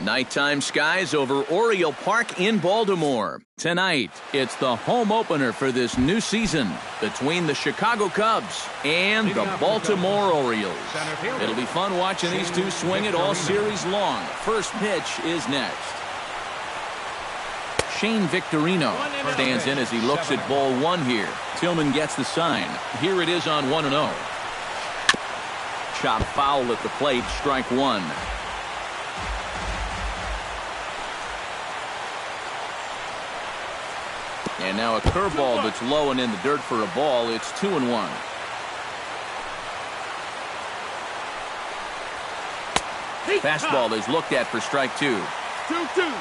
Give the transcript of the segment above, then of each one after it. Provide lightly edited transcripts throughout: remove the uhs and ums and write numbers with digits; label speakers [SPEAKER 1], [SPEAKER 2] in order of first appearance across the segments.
[SPEAKER 1] Nighttime skies over Oriole Park in Baltimore. Tonight, it's the home opener for this new season between the Chicago Cubs and the Baltimore Orioles. It'll be fun watching these two swing it all series long. First pitch is next. Shane Victorino stands in as he looks at ball one here. Tillman gets the sign. Here it is on 1-0. Chop foul at the plate, strike one. And now a curveball that's low and in the dirt for a ball. It's 2-1. Fastball is looked at for strike two.
[SPEAKER 2] 2-2.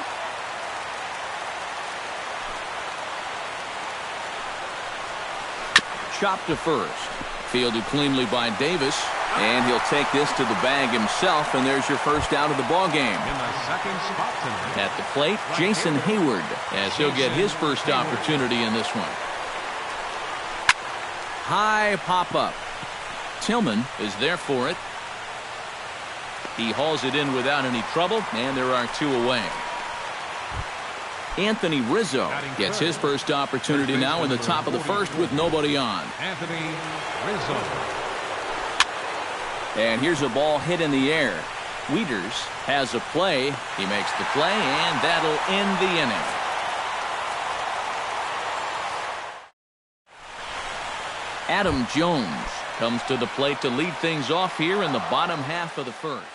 [SPEAKER 1] Chopped to first. Fielded cleanly by Davis. And he'll take this to the bag himself, and there's your first out of the ball game.
[SPEAKER 2] In the second spot tonight.
[SPEAKER 1] At the plate, Jason Hayward, as he'll get his first opportunity in this one. High pop-up. Tillman is there for it. He hauls it in without any trouble, and there are two away. Anthony Rizzo gets his first opportunity now in the top of the first with nobody on.
[SPEAKER 2] Anthony Rizzo.
[SPEAKER 1] And here's a ball hit in the air. Wieters has a play. He makes the play, and that'll end the inning. Adam Jones comes to the plate to lead things off here in the bottom half of the first.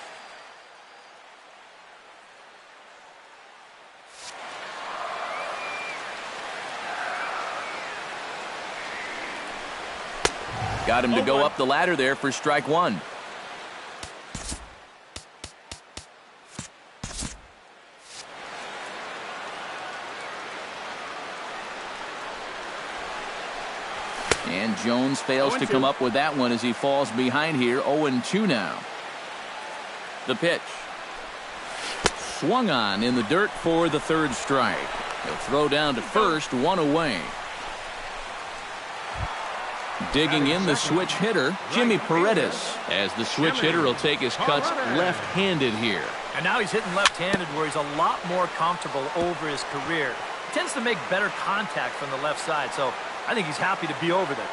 [SPEAKER 1] Got him to go up the ladder there for strike one. And Jones fails to come up with that one as he falls behind here. 0-2 now. The pitch. Swung on in the dirt for the third strike. He'll throw down to first, one away. Digging in the switch hitter, Jimmy Paredes, as the switch hitter will take his cuts left-handed here.
[SPEAKER 3] And now he's hitting left-handed where he's a lot more comfortable over his career. He tends to make better contact from the left side, so I think he's happy to be over there.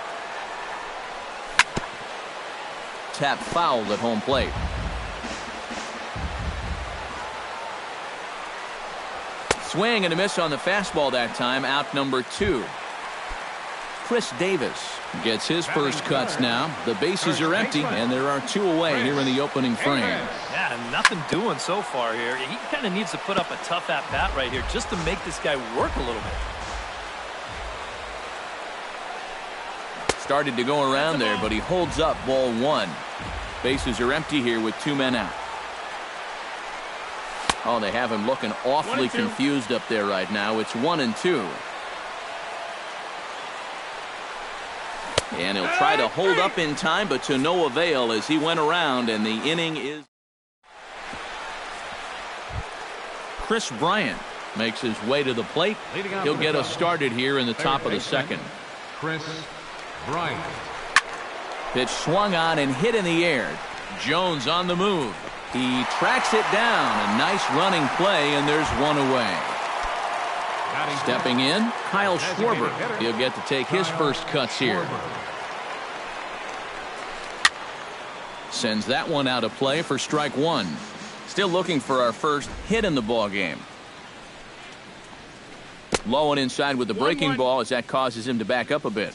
[SPEAKER 1] Tap fouled at home plate. Swing and a miss on the fastball that time, out number two. Chris Davis gets his first cuts now. The bases are empty, and there are two away here in the opening frame.
[SPEAKER 3] Yeah, nothing doing so far here. He kind of needs to put up a tough at-bat right here just to make this guy work a little bit.
[SPEAKER 1] Started to go around there, but he holds up ball one. Bases are empty here with two men out. Oh, they have him looking awfully confused up there right now. It's 1-2. And he'll try to hold up in time, but to no avail as he went around, and the inning is. Chris Bryant makes his way to the plate. He'll get us started here in the top of the second.
[SPEAKER 2] Chris Bryant.
[SPEAKER 1] Pitch swung on and hit in the air. Jones on the move. He tracks it down. A nice running play, and there's one away. Stepping in, Kyle Schwarber. He'll get to take his first cuts here. Sends that one out of play for strike one. Still looking for our first hit in the ball game. Low and inside with the breaking ball as that causes him to back up a bit.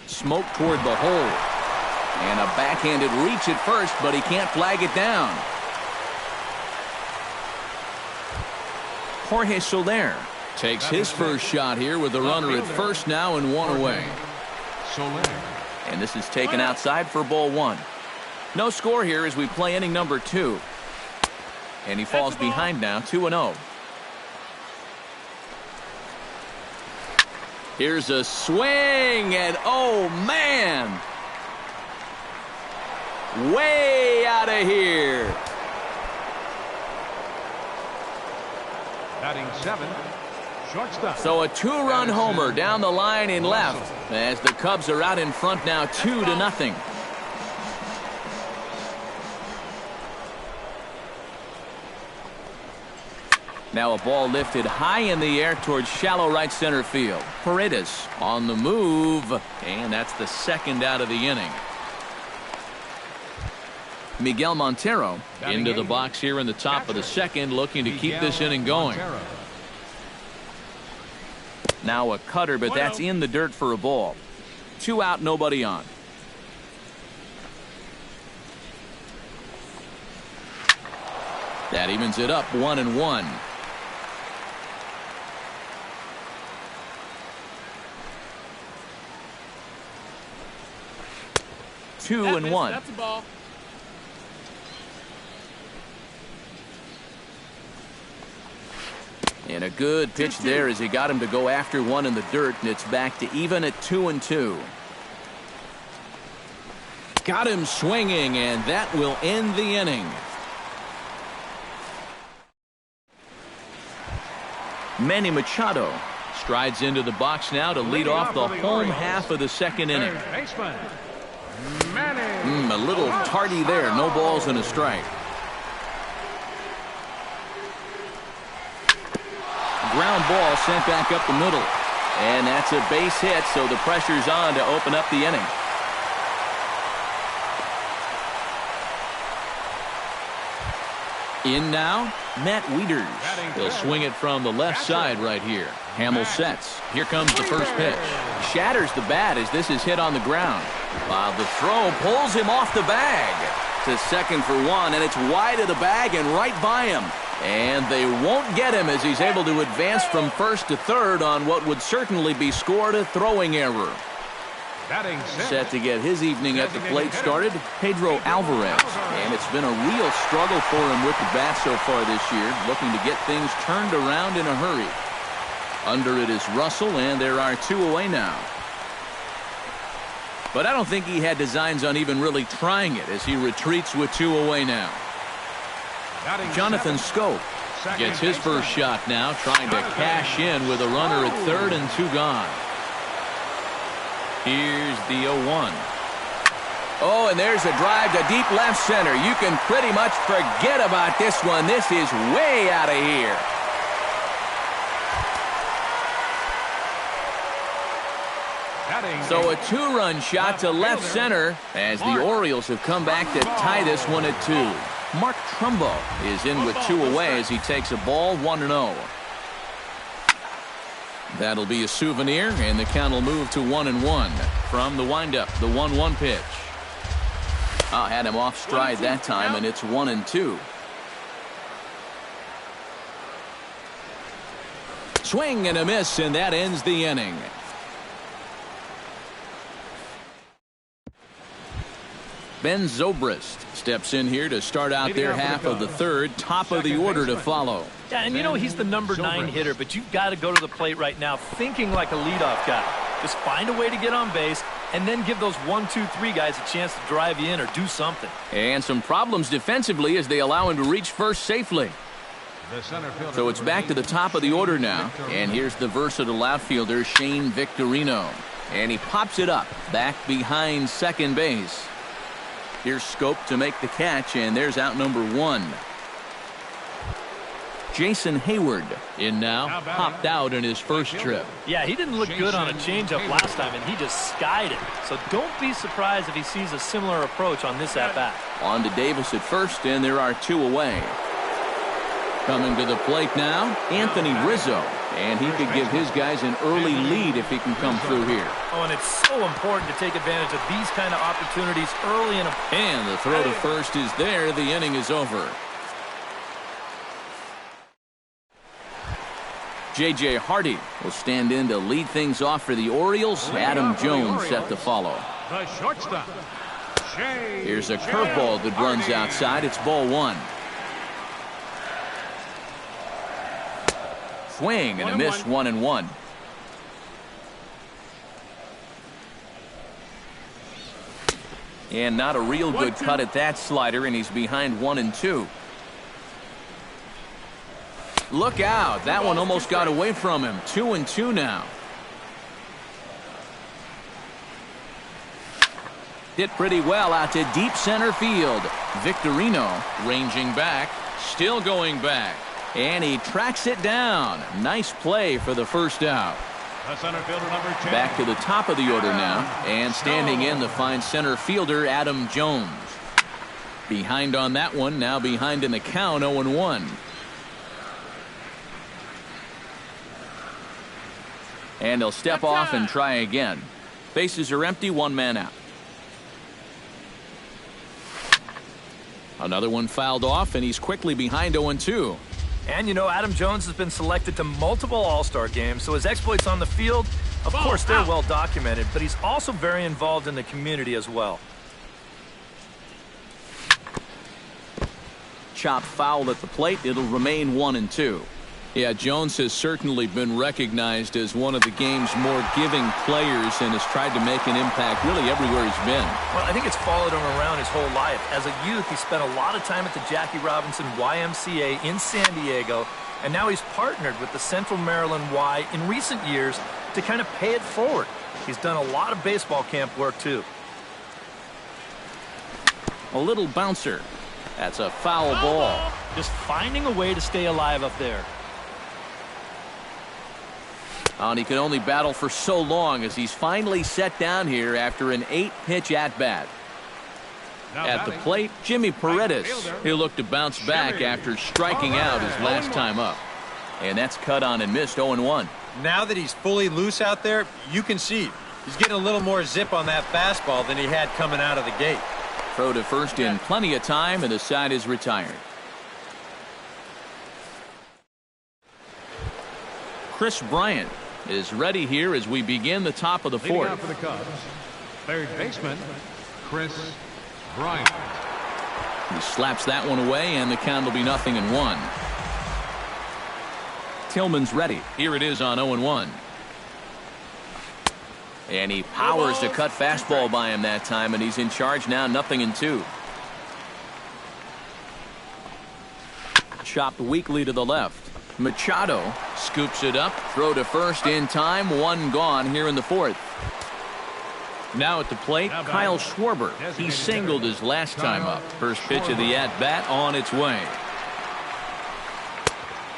[SPEAKER 1] Smoke toward the hole. And a backhanded reach at first, but he can't flag it down. Jorge Soler takes his first shot here with the runner at first now and one away. And this is taken outside for ball one. No score here as we play inning number two. And he falls behind now, 2-0. Here's a swing, and oh man! Way out of here.
[SPEAKER 2] Batting seven, shortstop.
[SPEAKER 1] So a two-run homer down the line in left as the Cubs are out in front now 2-0. Now a ball lifted high in the air towards shallow right center field. Paredes on the move, and that's the second out of the inning. Miguel Montero into the box here in the top of the second, looking to keep this inning going. Now a cutter, but that's in the dirt for a ball. 2 out, nobody on. That evens it up 1-1. Two and one.
[SPEAKER 4] That's a ball.
[SPEAKER 1] And a good pitch there as he got him to go after one in the dirt, and it's back to even at 2-2. Got him swinging, and that will end the inning. Manny Machado strides into the box now to lead off the home half of the second inning. A little tardy there. No balls and a strike. Ground ball sent back up the middle. And that's a base hit, so the pressure's on to open up the inning. In now, Matt Wieters. He'll swing it from the left side right here. Hamill sets. Here comes the first pitch. Shatters the bat as this is hit on the ground. While the throw pulls him off the bag. To second for one, and it's wide of the bag and right by him. And they won't get him as he's able to advance from first to third on what would certainly be scored a throwing error. Set to get his evening at the plate started, Pedro Alvarez. And it's been a real struggle for him with the bat so far this year, looking to get things turned around in a hurry. Under it is Russell, and there are 2 away now. But I don't think he had designs on even really trying it as he retreats with 2 away now. Jonathan Scope gets his first shot now, trying to cash in with a runner at third and 2 gone. Here's the 0-1. Oh, and there's a drive to deep left center. You can pretty much forget about this one. This is way out of here. So a 2-run shot to left center as the Orioles have come back to tie this one at 2. Mark Trumbo is in with 2 away as he takes a ball 1-0. That'll be a souvenir, and the count will move to 1-1 from the windup. The 1-1 pitch. Had him off stride that time, and it's 1-2. Swing and a miss, and that ends the inning. Ben Zobrist steps in here to start out their half of the third. Top of the order to follow.
[SPEAKER 3] Yeah, and you know he's the number 9 hitter, but you've got to go to the plate right now thinking like a leadoff guy. Just find a way to get on base and then give those 1, 2, 3 guys a chance to drive you in or do something.
[SPEAKER 1] And some problems defensively as they allow him to reach first safely. So it's back to the top of the order now. And here's the versatile outfielder, Shane Victorino. And he pops it up back behind second base. Here's Scope to make the catch, and there's out number 1. Jason Hayward in now, popped out in his first trip.
[SPEAKER 3] Yeah, he didn't look good on a changeup last time, and he just skied it. So don't be surprised if he sees a similar approach on this at-bat.
[SPEAKER 1] On to Davis at first, and there are 2 away. Coming to the plate now, Anthony Rizzo. And he could give his guys an early lead if he can come through here.
[SPEAKER 3] Oh, and it's so important to take advantage of these kind of opportunities early in a...
[SPEAKER 1] And the throw to first is there. The inning is over. J.J. Hardy will stand in to lead things off for the Orioles. Adam Jones set to follow.
[SPEAKER 2] The shortstop.
[SPEAKER 1] Here's a curveball that runs outside. It's ball 1. Swing and a miss, 1-1. And not a real good cut at that slider, and he's behind 1-2. Look out. That one almost got away from him. 2-2 now. Hit pretty well out to deep center field. Victorino ranging back, still going back. And he tracks it down. Nice play for the first out.
[SPEAKER 2] The center fielder, number 10.
[SPEAKER 1] Back to the top of the order now. And standing in the fine center fielder, Adam Jones. Behind on that one. Now behind in the count, 0-1. And he'll step off and try again. Bases are empty, one man out. Another one fouled off, and he's quickly behind 0-2.
[SPEAKER 3] And you know, Adam Jones has been selected to multiple All-Star games, so his exploits on the field, of course, they're well documented, but he's also very involved in the community as well.
[SPEAKER 1] Chopped foul at the plate. It'll remain 1-2. Yeah, Jones has certainly been recognized as one of the game's more giving players and has tried to make an impact really everywhere he's been.
[SPEAKER 3] Well, I think it's followed him around his whole life. As a youth, he spent a lot of time at the Jackie Robinson YMCA in San Diego, and now he's partnered with the Central Maryland Y in recent years to kind of pay it forward. He's done a lot of baseball camp work, too.
[SPEAKER 1] A little bouncer. That's a foul ball.
[SPEAKER 3] Just finding a way to stay alive up there.
[SPEAKER 1] And he can only battle for so long as he's finally set down here after an 8-pitch at-bat. At the plate, Jimmy Paredes. He'll look to bounce back after striking out his last time up. And that's cut on and missed, 0-1.
[SPEAKER 4] Now that he's fully loose out there, you can see he's getting a little more zip on that fastball than he had coming out of the gate.
[SPEAKER 1] Throw to first in plenty of time, and the side is retired. Chris Bryant is ready here as we begin the top of the
[SPEAKER 2] Leading
[SPEAKER 1] fourth.
[SPEAKER 2] out for the Cubs, third baseman, Chris Bryant.
[SPEAKER 1] He slaps that one away, and the count will be 0-1. Tillman's ready. Here it is on 0-1. And he powers to cut fastball by him that time, and he's in charge now, 0-2. Chopped weakly to the left. Machado scoops it up. Throw to first in time. One gone here in the fourth. Now at the plate, Kyle Schwarber. He singled his last time up. First pitch of the at-bat on its way.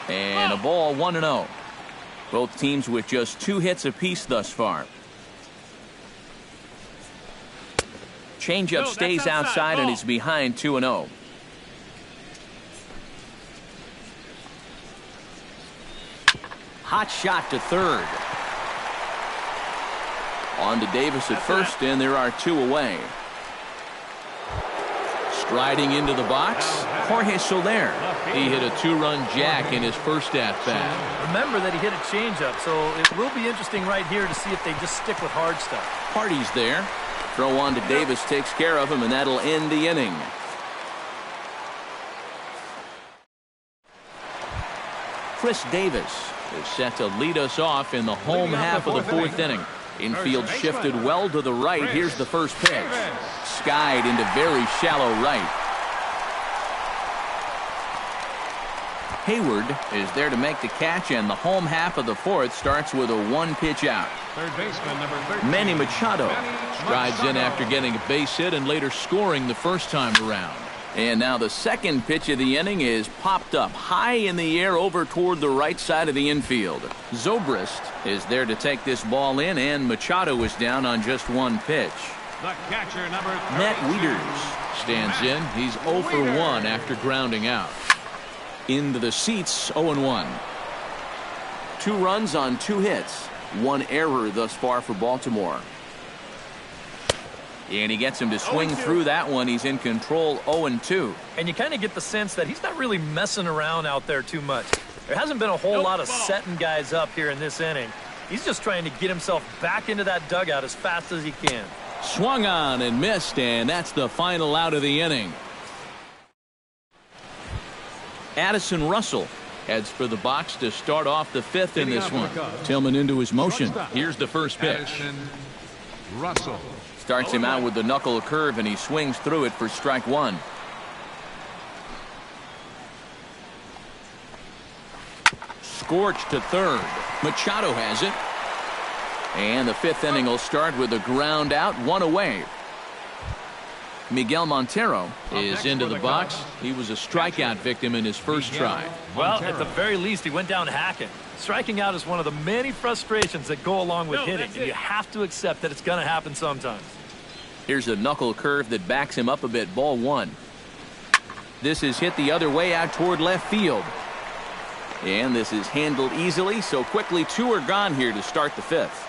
[SPEAKER 1] And a ball, 1-0. Both teams with just 2 hits apiece thus far. Changeup stays outside, and he's behind 2-0. Hot shot to third. On to Davis at first, and there are 2 away. Striding into the box, Jorge Soler. He hit a 2-run jack in his first at-bat.
[SPEAKER 3] Remember that he hit a changeup, so it will be interesting right here to see if they just stick with hard stuff.
[SPEAKER 1] Party's there. Throw on to Davis takes care of him, and that'll end the inning. Chris Davis is set to lead us off in the home half of the fourth inning. Infield shifted well to the right. Here's the first pitch. Skied into very shallow right. Hayward is there to make the catch, and the home half of the fourth starts with a 1-pitch out.
[SPEAKER 2] Third baseman, number 13.
[SPEAKER 1] Manny Machado strides in after getting a base hit and later scoring the first time around. And now the second pitch of the inning is popped up high in the air over toward the right side of the infield. Zobrist is there to take this ball in, and Machado is down on just 1 pitch.
[SPEAKER 2] The catcher, number 32.
[SPEAKER 1] Matt Wieters stands in. He's 0 for 1 after grounding out. Into the seats, 0-1. 2 runs on 2 hits. 1 error thus far for Baltimore. And he gets him to swing through that one. He's in control, 0-2.
[SPEAKER 3] And you kind of get the sense that he's not really messing around out there too much. There hasn't been a whole lot of setting guys up here in this inning. He's just trying to get himself back into that dugout as fast as he can.
[SPEAKER 1] Swung on and missed, and that's the final out of the inning. Addison Russell heads for the box to start off the 5th in this one. Tillman into his motion. Here's the first pitch.
[SPEAKER 2] Addison Russell.
[SPEAKER 1] Starts him out with the knuckle curve, and he swings through it for strike 1. Scorched to third. Machado has it. And the 5th inning will start with a ground out, 1 away. Miguel Montero is into the box. He was a strikeout victim in his first try.
[SPEAKER 3] Well, at the very least, he went down hacking. Striking out is one of the many frustrations that go along with hitting, and you have to accept that it's going to happen sometimes.
[SPEAKER 1] Here's a knuckle curve that backs him up a bit. Ball one. This is hit the other way out toward left field. And this is handled easily, so quickly 2 are gone here to start the 5th.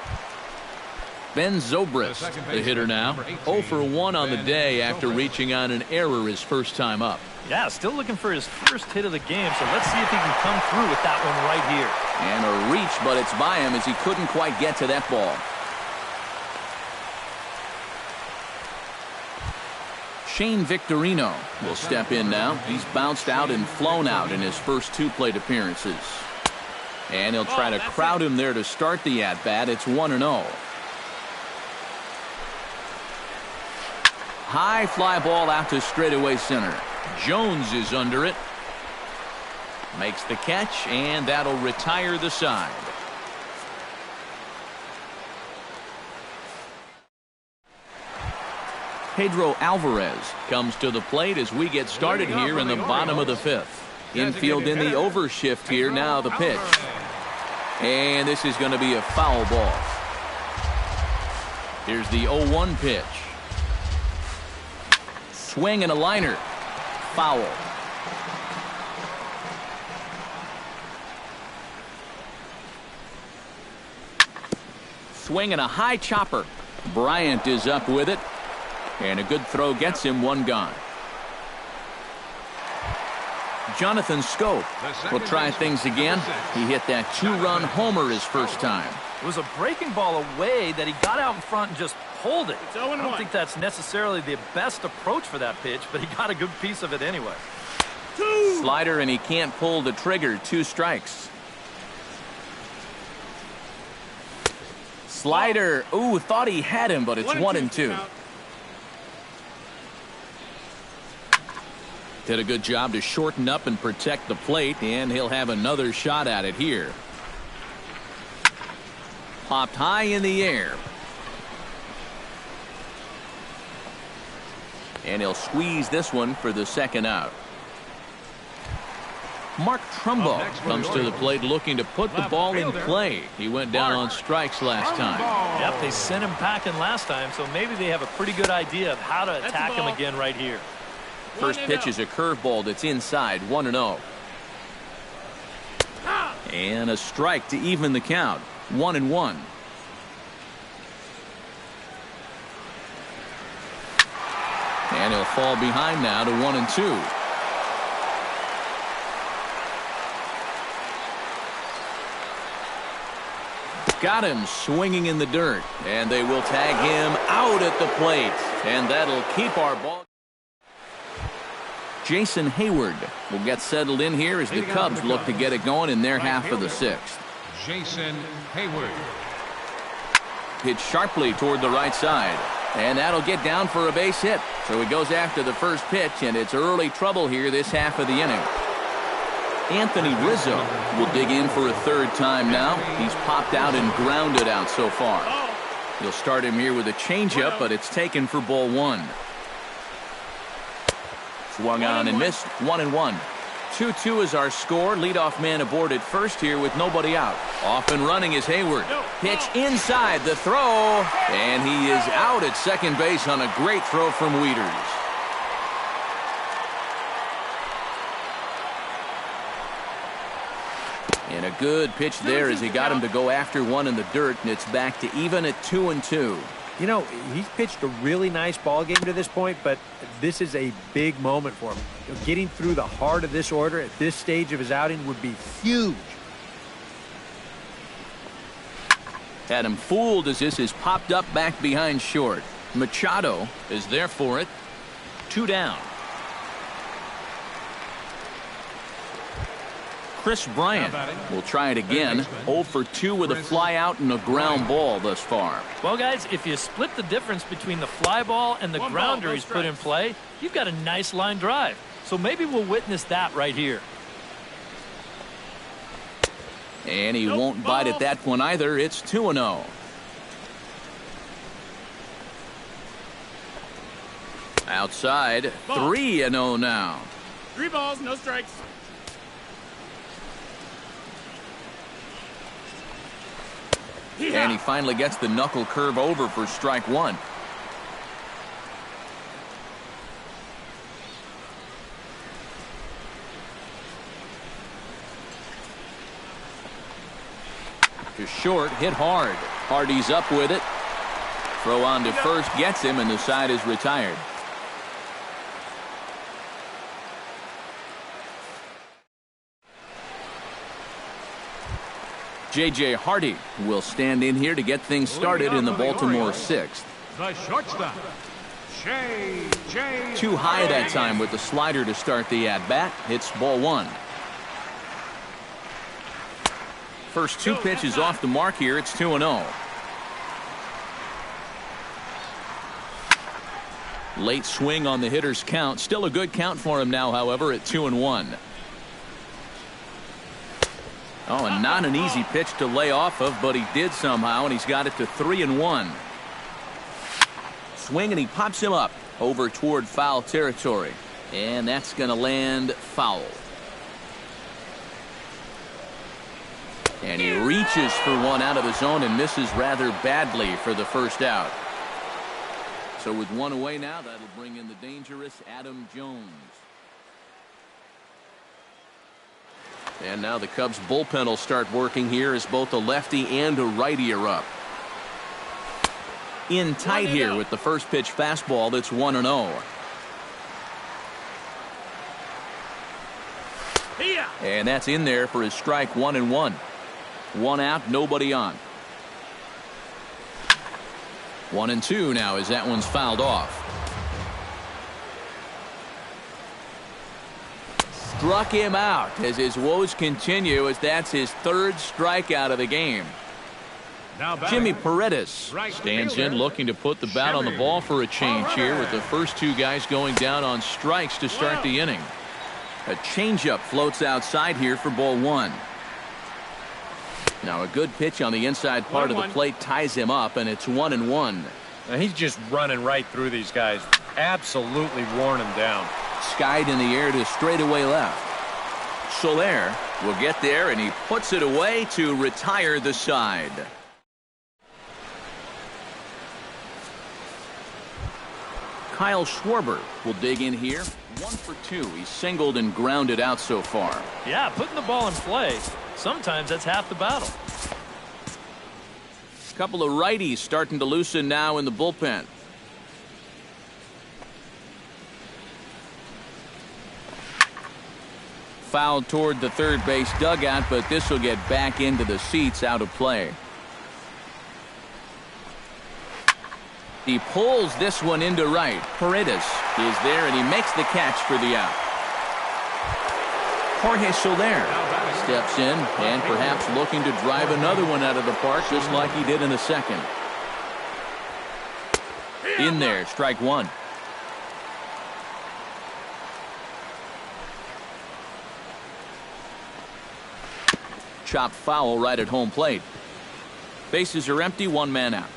[SPEAKER 1] Ben Zobrist, the hitter now, 0 for 1 on the day after reaching on an error his first time up.
[SPEAKER 3] Yeah, still looking for his first hit of the game, so let's see if he can come through with that one right here.
[SPEAKER 1] And a reach, but it's by him as he couldn't quite get to that ball. Shane Victorino will step in now. He's bounced out and flown out in his first 2 plate appearances. And he'll try to crowd him there to start the at-bat. It's 1-0. High fly ball out to straightaway center. Jones is under it. Makes the catch, and that'll retire the side. Pedro Alvarez comes to the plate as we get started here in the bottom of the 5th. Infield in the overshift here. Now the pitch. And this is going to be a foul ball. Here's the 0-1 pitch. Swing and a liner. Foul. Swing and a high chopper. Bryant is up with it. And a good throw gets him 1 gone. Jonathan Scope will try things again. He hit that 2-run homer his first time.
[SPEAKER 3] It was a breaking ball away that he got out in front and just pulled it. I don't think that's necessarily the best approach for that pitch, but he got a good piece of it anyway.
[SPEAKER 1] Slider, and he can't pull the trigger. 2 strikes. Slider. Ooh, thought he had him, but it's 1-2. Did a good job to shorten up and protect the plate, and he'll have another shot at it here. Popped high in the air. And he'll squeeze this one for the second out. Mark Trumbo comes to the plate looking to put the ball in play. He went down on strikes last time.
[SPEAKER 3] Yep, they sent him packing last time, so maybe they have a pretty good idea of how to attack him again right here.
[SPEAKER 1] First pitch is a curveball that's inside. 1-0. And a strike to even the count. 1-1. And he'll fall behind now to 1-2. Got him swinging in the dirt, and they will tag him out at the plate, and that'll keep our ball. Jason Hayward will get settled in here as the Cubs look to get it going in their half of the 6th.
[SPEAKER 2] Jason Hayward.
[SPEAKER 1] Hit sharply toward the right side, and that'll get down for a base hit. So he goes after the first pitch, and it's early trouble here this half of the inning. Anthony Rizzo will dig in for a 3rd time now. He's popped out and grounded out so far. He'll start him here with a changeup, but it's taken for ball 1. Swung on and missed. 1-1. 2-2 is our score. Leadoff man aboard at first here with nobody out. Off and running is Hayward. Pitch inside the throw, and he is out at second base on a great throw from Wieters. And a good pitch there as he got him to go after one in the dirt, and it's back to even at 2-2.
[SPEAKER 5] You know, he's pitched a really nice ball game to this point, but this is a big moment for him. You know, getting through the heart of this order at this stage of his outing would be huge.
[SPEAKER 1] Had him fooled as this is popped up back behind short. Machado is there for it. 2 down. Chris Bryant will try it again. 0 for 2 with a fly out and a ground ball thus far.
[SPEAKER 3] Well, guys, if you split the difference between the fly ball and the grounder he's put in play, you've got a nice line drive. So maybe we'll witness that right here.
[SPEAKER 1] And he won't bite at that one either. It's 2-0. Outside, 3-0 now.
[SPEAKER 6] 3 balls, no strikes.
[SPEAKER 1] And he finally gets the knuckle curve over for strike one. To short, hit hard. Hardy's up with it. Throw on to first gets him, and the side is retired. J.J. Hardy will stand in here to get things started in the Baltimore 6th.
[SPEAKER 2] The shortstop, J.J.
[SPEAKER 1] Too high that time with the slider to start the at-bat. Hits ball one. First 2 pitches off the mark here. It's 2-0. Late swing on the hitter's count. Still a good count for him now, however, at 2-1. Oh, and not an easy pitch to lay off of, but he did somehow, and he's got it to 3-1. Swing, and he pops him up over toward foul territory. And that's going to land foul. And he reaches for one out of the zone and misses rather badly for the first out. So with one away now, that'll bring in the dangerous Adam Jones. And now the Cubs bullpen will start working here as both a lefty and a righty are up. In tight here with the first pitch fastball that's 1-0. And that's in there for his strike 1-1. 1 out, nobody on. 1-2 now as that one's fouled off. Struck him out as his woes continue, as that's his 3rd strikeout of the game. Jimmy Paredes stands in looking to put the bat on the ball for a change here, with the first 2 guys going down on strikes to start the inning. A changeup floats outside here for ball 1. Now a good pitch on the inside part of the plate ties him up, and it's 1-1.
[SPEAKER 4] Now he's just running right through these guys. Absolutely worn them down.
[SPEAKER 1] Skied in the air to straightaway left. Soler will get there, and he puts it away to retire the side. Kyle Schwarber will dig in here. 1 for 2. He's singled and grounded out so far.
[SPEAKER 3] Yeah, putting the ball in play. Sometimes that's half the battle.
[SPEAKER 1] A couple of righties starting to loosen now in the bullpen. Fouled toward the third base dugout, but this will get back into the seats, out of play. He pulls this one into right. Paredes is there, and he makes the catch for the out. Jorge Soler steps in and perhaps looking to drive another one out of the park, just like he did in the second. In there, strike 1. Chopped foul right at home plate. Bases are empty, 1 man out.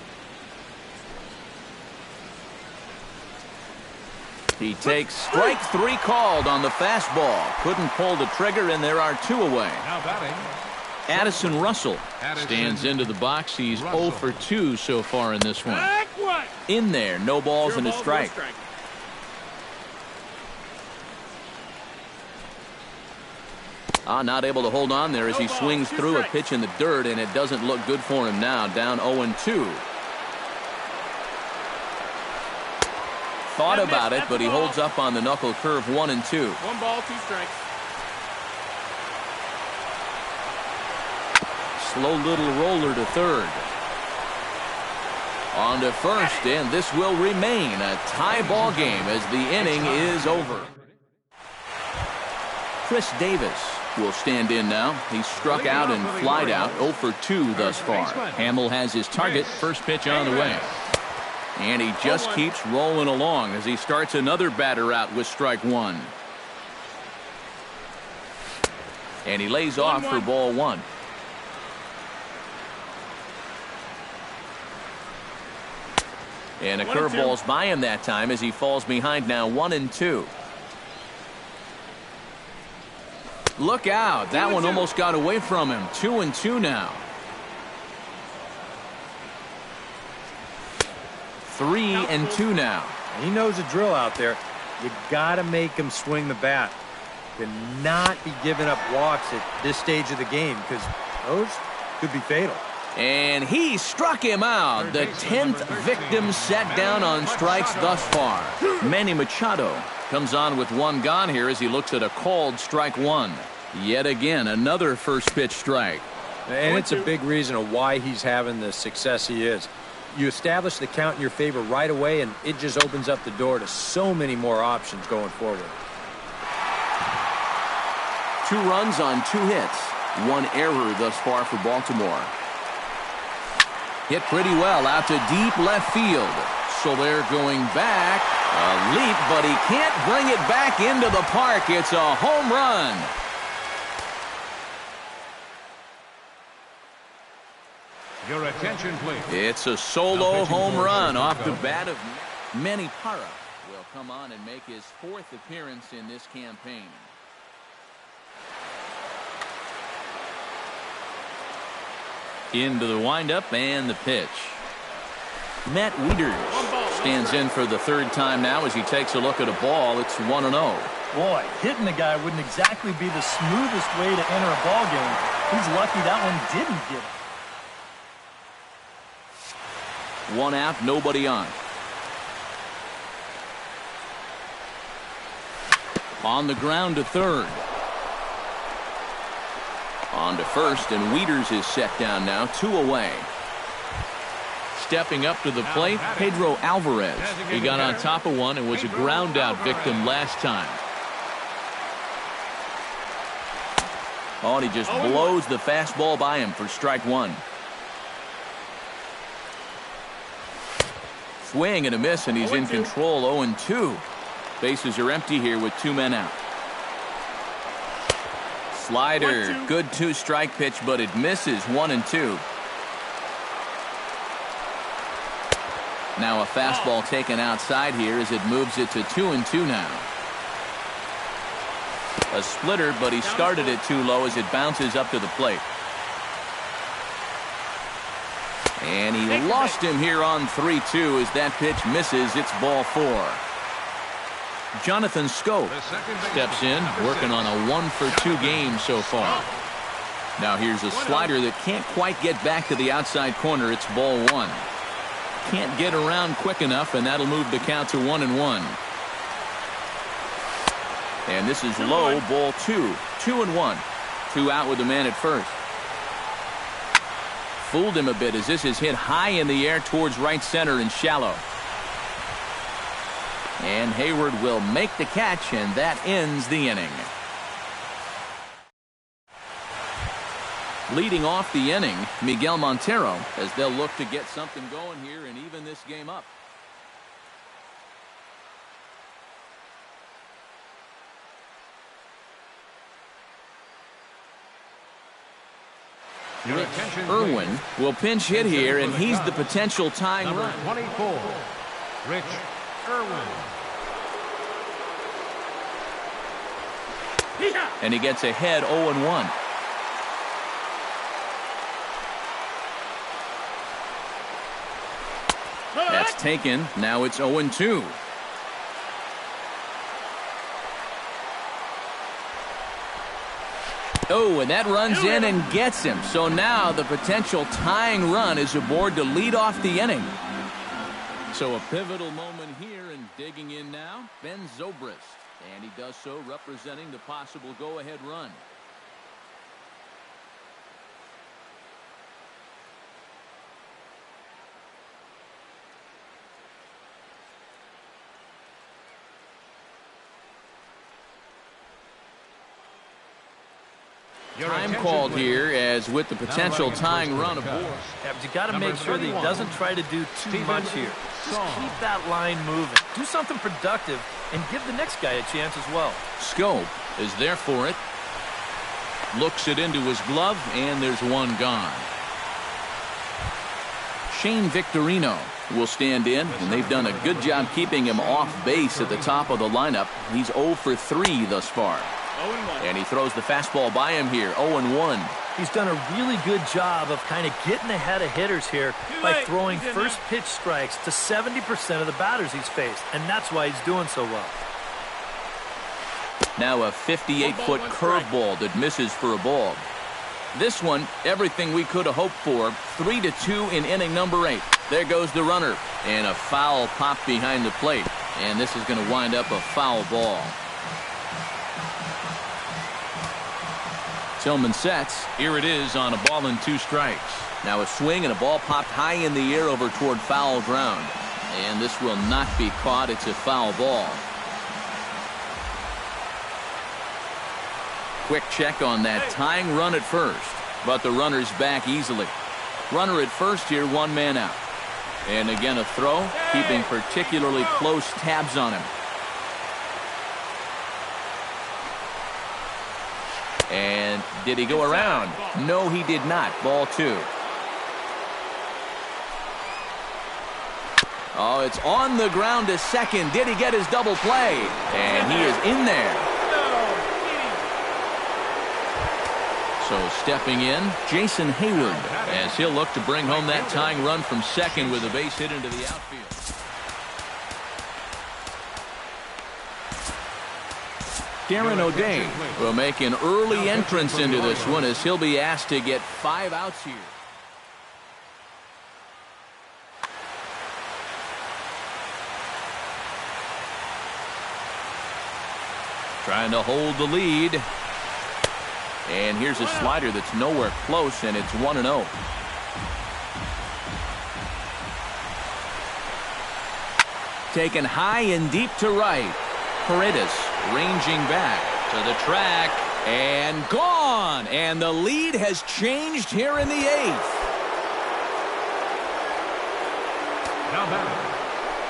[SPEAKER 1] He takes strike 3 called on the fastball. Couldn't pull the trigger, and there are 2 away.
[SPEAKER 2] Now batting,
[SPEAKER 1] Addison Russell stands into the box. He's 0 for 2 so far in this one. In there, no balls and a strike. Not able to hold on there as he swings through a pitch in the dirt, and it doesn't look good for him now. Down 0-2. Thought about it, but he holds up on the knuckle curve. 1-2.
[SPEAKER 6] 1 ball, 2 strikes.
[SPEAKER 1] Slow little roller to third. On to first, and this will remain a tie ball game as the inning is over. Chris Davis will stand in now. He's struck out and flied out. 0 for 2 thus far. Hamill has his target. First pitch on the way. And he just keeps rolling along as he starts another batter out with strike 1. And he lays off for ball 1. And a
[SPEAKER 6] 1 and 2.
[SPEAKER 1] curveball's by him that time as he falls behind now 1-2. Look out. That one almost got away from him. 2-2 now. 3-2 now.
[SPEAKER 5] He knows the drill out there. You got to make him swing the bat. Cannot be giving up walks at this stage of the game because those could be fatal.
[SPEAKER 1] And he struck him out. The 10th victim set down on strikes thus far. Manny Machado comes on with one gone here as he looks at a called strike one. Yet again, another first pitch strike.
[SPEAKER 5] And it's a big reason of why he's having the success he is. You establish the count in your favor right away, and it just opens up the door to so many more options going forward.
[SPEAKER 1] 2 runs on 2 hits. 1 error thus far for Baltimore. Hit pretty well out to deep left field. So they're going back. A leap, but he can't bring it back into the park. It's a home run.
[SPEAKER 2] Your attention, please.
[SPEAKER 1] It's a solo home run off the bat of Manny Parra. Will come on and make his 4th appearance in this campaign. Into the windup and the pitch. Matt Wieters stands in for the 3rd time now as he takes a look at a ball. It's 1-0.
[SPEAKER 3] Boy, hitting the guy wouldn't exactly be the smoothest way to enter a ball game. He's lucky that one didn't get him.
[SPEAKER 1] 1 out, nobody on. On the ground to 3rd. On to 1st, and Wieters is set down now, 2 away. Stepping up to the plate, Pedro Alvarez. He got on top of one and was a ground out victim last time. Oh, and he just blows the fastball by him for strike 1. Swing and a miss, and he's in control. 0-2. Bases are empty here with 2 men out. Slider, good 2-strike pitch, but it misses. 1-2. Now a fastball taken outside here as it moves it to 2-2 now. A splitter, but he started it too low as it bounces up to the plate. And he lost him here on 3-2 as that pitch misses. It's ball 4. Jonathan Scope steps in, working on a 1-for-2 game so far. Now here's a slider that can't quite get back to the outside corner. It's ball 1. Can't get around quick enough, and that'll move the count to 1-1. And this is low, ball 2. 2-1. 2 out with the man at first. Fooled him a bit as this is hit high in the air towards right center and shallow. And Hayward will make the catch, and that ends the inning. Leading off the inning, Miguel Montero, as they'll look to get something going here and even this game up. Rich Irwin will pinch hit here, and he's the potential tying run.
[SPEAKER 2] 24, Rich Irwin.
[SPEAKER 1] And he gets ahead 0-1. That's taken. Now it's 0-2. Oh, and that runs in and gets him. So now the potential tying run is aboard to lead off the inning. So a pivotal moment here, and digging in now, Ben Zobrist. And he does so representing the possible go-ahead run. Time called here as with the potential tying run aboard.
[SPEAKER 3] Yeah, but you got to make sure that he doesn't try to do too much here. Just keep that line moving. Do something productive and give the next guy a chance as well.
[SPEAKER 1] Scope is there for it. Looks it into his glove, and there's one gone. Shane Victorino will stand in, and they've done a good job keeping him off base at the top of the lineup. He's 0 for 3 thus far.
[SPEAKER 6] 0-1.
[SPEAKER 1] And he throws the fastball by him here, 0-1.
[SPEAKER 3] He's done a really good job of kind of getting ahead of hitters here by throwing first pitch strikes to 70% of the batters he's faced, and that's why he's doing so well.
[SPEAKER 1] Now a 58-foot curveball that misses for a ball. This one, everything we could have hoped for. 3-2 in inning number 8. There goes the runner. And a foul pop behind the plate. And this is going to wind up a foul ball. Tillman sets. Here it is on a ball and 2 strikes. Now a swing and a ball popped high in the air over toward foul ground. And this will not be caught. It's a foul ball. Quick check on that tying run at first, but the runner's back easily. Runner at first here, 1 man out. And again a throw, keeping particularly close tabs on him. And did he go around? No, he did not. Ball 2. Oh, it's on the ground to second. Did he get his double play? And he is in there. So stepping in, Jason Hayward, as he'll look to bring home that tying run from second with a base hit into the outfield. Darren O'Day will make an early entrance into this one as he'll be asked to get 5 outs here. Trying to hold the lead. And here's a slider that's nowhere close, and it's 1-0. Taken high and deep to right. Paredes ranging back to the track and gone. And the lead has changed here in the 8th.
[SPEAKER 2] Now batter,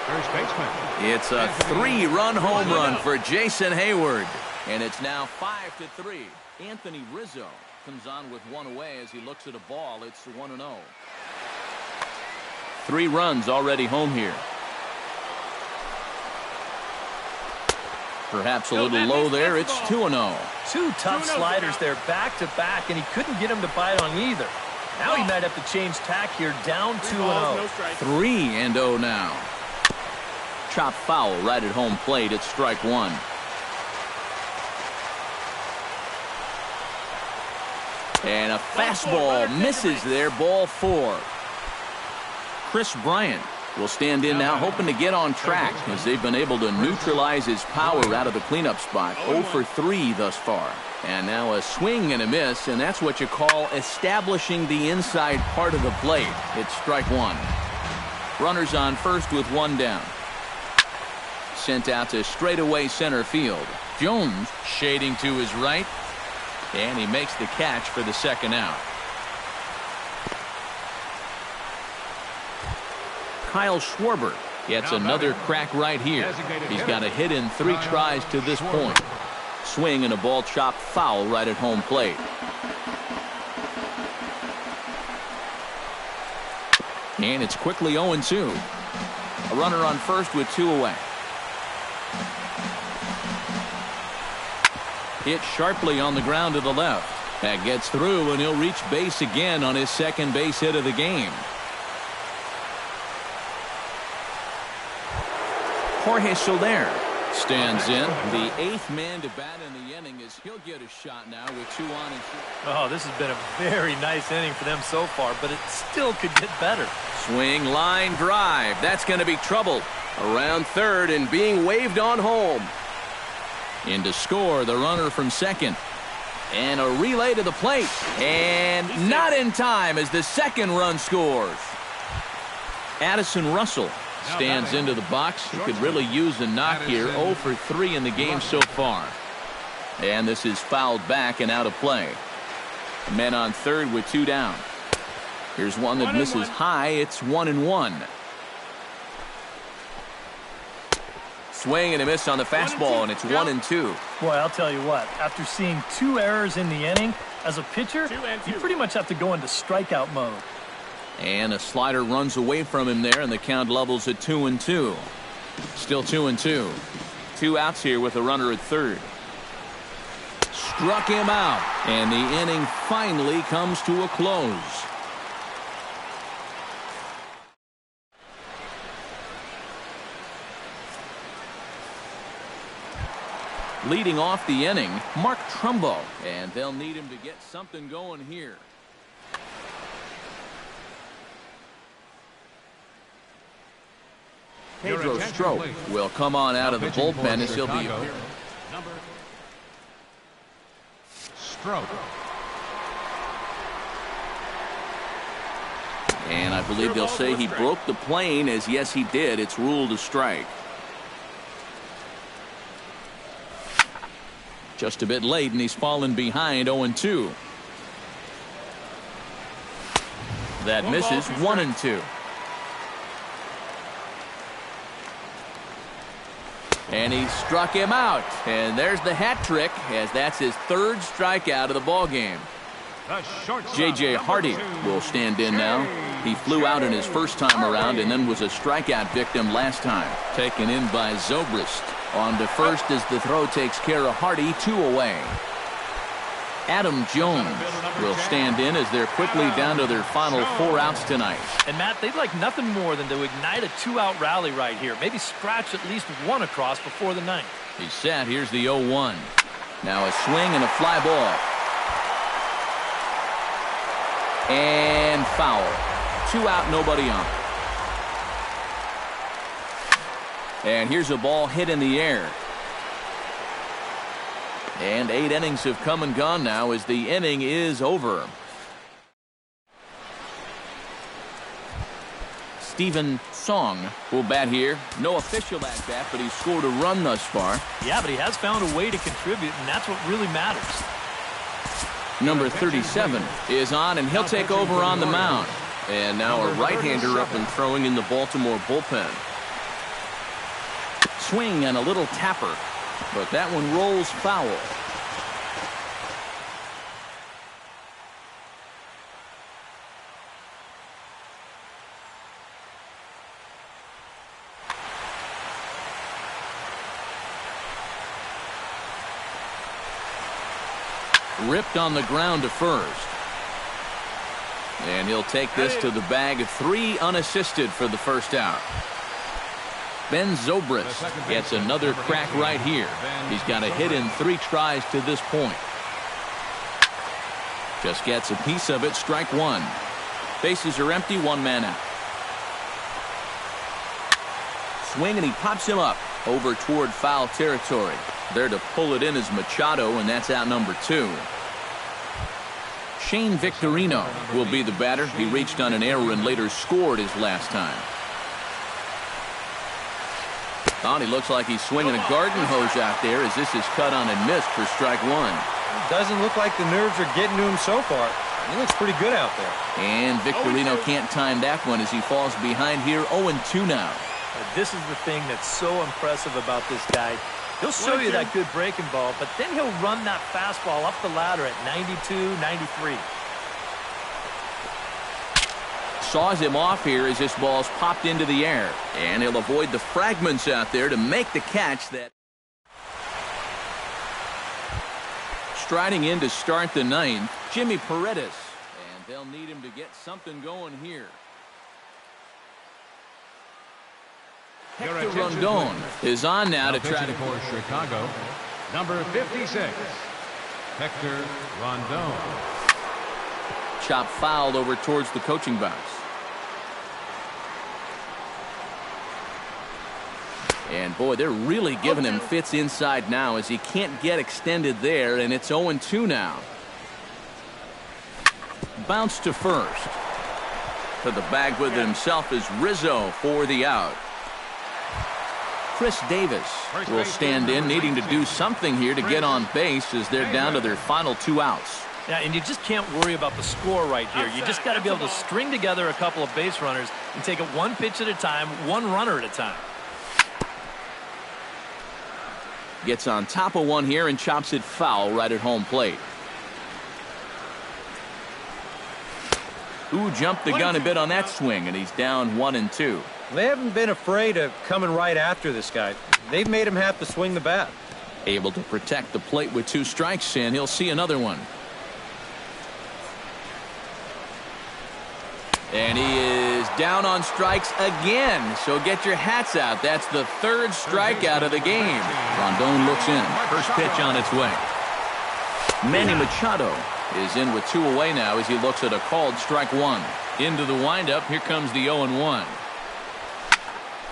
[SPEAKER 2] first baseman.
[SPEAKER 1] It's a 3-run home run for Jason Hayward. And it's now 5-3. Anthony Rizzo comes on with 1 away as he looks at a ball. It's 1-0. 3 runs already home here. Perhaps a little low there. It's 2-0.
[SPEAKER 3] 2 tough sliders there back to back, and he couldn't get him to bite on either. Now he might have to change tack here, down 2-0.
[SPEAKER 1] 3-0 now. Chop foul right at home plate. It's strike 1. And a fastball misses there, ball 4. Chris Bryant will stand in now, hoping to get on track as they've been able to neutralize his power out of the cleanup spot. 0 for 3 thus far. And now a swing and a miss, and that's what you call establishing the inside part of the plate. It's strike 1. Runners on first with 1 down. Sent out to straightaway center field. Jones shading to his right. And he makes the catch for the 2nd out. Kyle Schwarber gets another crack right here. He's got a hit in 3 tries to this point. Swing and a ball chopped foul right at home plate. And it's quickly 0-2. A runner on first with 2 away. Hit sharply on the ground to the left. That gets through, and he'll reach base again on his 2nd base hit of the game. Jorge Soler stands in. The 8th man to bat in the inning as he'll get a shot now with 2 on and 2.
[SPEAKER 3] Oh, this has been a very nice inning for them so far, but it still could get better.
[SPEAKER 1] Swing, line drive. That's going to be trouble. Around third and being waved on home. In to score, the runner from second. And a relay to the plate. And not in time as the 2nd run scores. Addison Russell stands into the box. He could really use a knock here. 0 for 3 in the game so far. And this is fouled back and out of play. Men on third with 2 down. Here's one that misses high. It's 1-1. Swing and a miss on the fastball, and it's 1-2.
[SPEAKER 3] Boy, I'll tell you what, after seeing 2 errors in the inning, as a pitcher, you pretty much have to go into strikeout mode.
[SPEAKER 1] And a slider runs away from him there, and the count levels at 2-2. Still 2-2. 2 outs here with a runner at third. Struck him out, and the inning finally comes to a close. Leading off the inning, Mark Trumbo, and they'll need him to get something going here. Pedro Strop will come on out of the bullpen as he'll be
[SPEAKER 2] number Strop.
[SPEAKER 1] And I believe they'll say he broke the plane, as yes he did. It's ruled a strike. Just a bit late, and he's fallen behind 0-2. That misses. 1-2. And he struck him out. And there's the hat trick, as that's his third strikeout of the ball game. J.J. Hardy will stand in now. He flew out in his first time around and then was a strikeout victim last time. Taken in by Zobrist. On to first as the throw takes care of Hardy. 2 away. Adam Jones will stand in as they're quickly down to their final 4 outs tonight.
[SPEAKER 3] And Matt, they'd like nothing more than to ignite a 2-out rally right here. Maybe scratch at least 1 across before the 9th.
[SPEAKER 1] He's set. Here's the 0-1. Now a swing and a fly ball. And foul. 2 out, nobody on. And here's a ball hit in the air. And 8 innings have come and gone now as the inning is over. Stephen Song will bat here. No official at bat, but he's scored a run thus far.
[SPEAKER 3] Yeah, but he has found a way to contribute, and that's what really matters.
[SPEAKER 1] Number 37 is on, and he'll take over on the mound. And now a right-hander up and throwing in the Baltimore bullpen. Swing and a little tapper, but that one rolls foul. Ripped on the ground to first. And he'll take this to the bag of 3 unassisted for the first out. Ben Zobrist gets another crack right here. He's got a hit in 3 tries to this point. Just gets a piece of it. Strike 1. Bases are empty. 1 man out. Swing, and he pops him up over toward foul territory. There to pull it in is Machado, and that's out number 2. Shane Victorino will be the batter. He reached on an error and later scored his last time. Oh, he looks like he's swinging a garden hose out there, as this is cut on and missed for strike 1.
[SPEAKER 4] Doesn't look like the nerves are getting to him so far. He looks pretty good out there.
[SPEAKER 1] And Victorino can't time that one as he falls behind here. 0-2 now.
[SPEAKER 3] This is the thing that's so impressive about this guy. He'll show you that good breaking ball, but then he'll run that fastball up the ladder at 92, 93.
[SPEAKER 1] Saws him off here as this ball's popped into the air. And he'll avoid the fragments out there to make the catch. That striding in to start the 9th, Jimmy Paredes. And they'll need him to get something going here. Hector Rondon is on now to try to
[SPEAKER 2] for Chicago. Number 56, Hector Rondon.
[SPEAKER 1] Chop fouled over towards the coaching box. And boy, they're really giving him fits inside now as he can't get extended there, and it's 0-2 now. Bounce to first. To the bag with it himself is Rizzo for the out. Chris Davis will stand in, needing to do something here to get on base as they're down to their final 2 outs.
[SPEAKER 3] Yeah, and you just can't worry about the score right here. You just got to be able to string together a couple of base runners and take it 1 pitch at a time, 1 runner at a time.
[SPEAKER 1] Gets on top of one here and chops it foul right at home plate. Who jumped the gun a bit on that swing, and he's down 1-2.
[SPEAKER 4] They haven't been afraid of coming right after this guy. They've made him have to swing the bat.
[SPEAKER 1] Able to protect the plate with 2 strikes, and he'll see another one. And he is down on strikes again. So get your hats out. That's the 3rd strikeout of the game. Rondon looks in. First pitch on its way. Manny Machado is in with 2 away now as he looks at a called strike 1. Into the windup. Here comes the 0-1.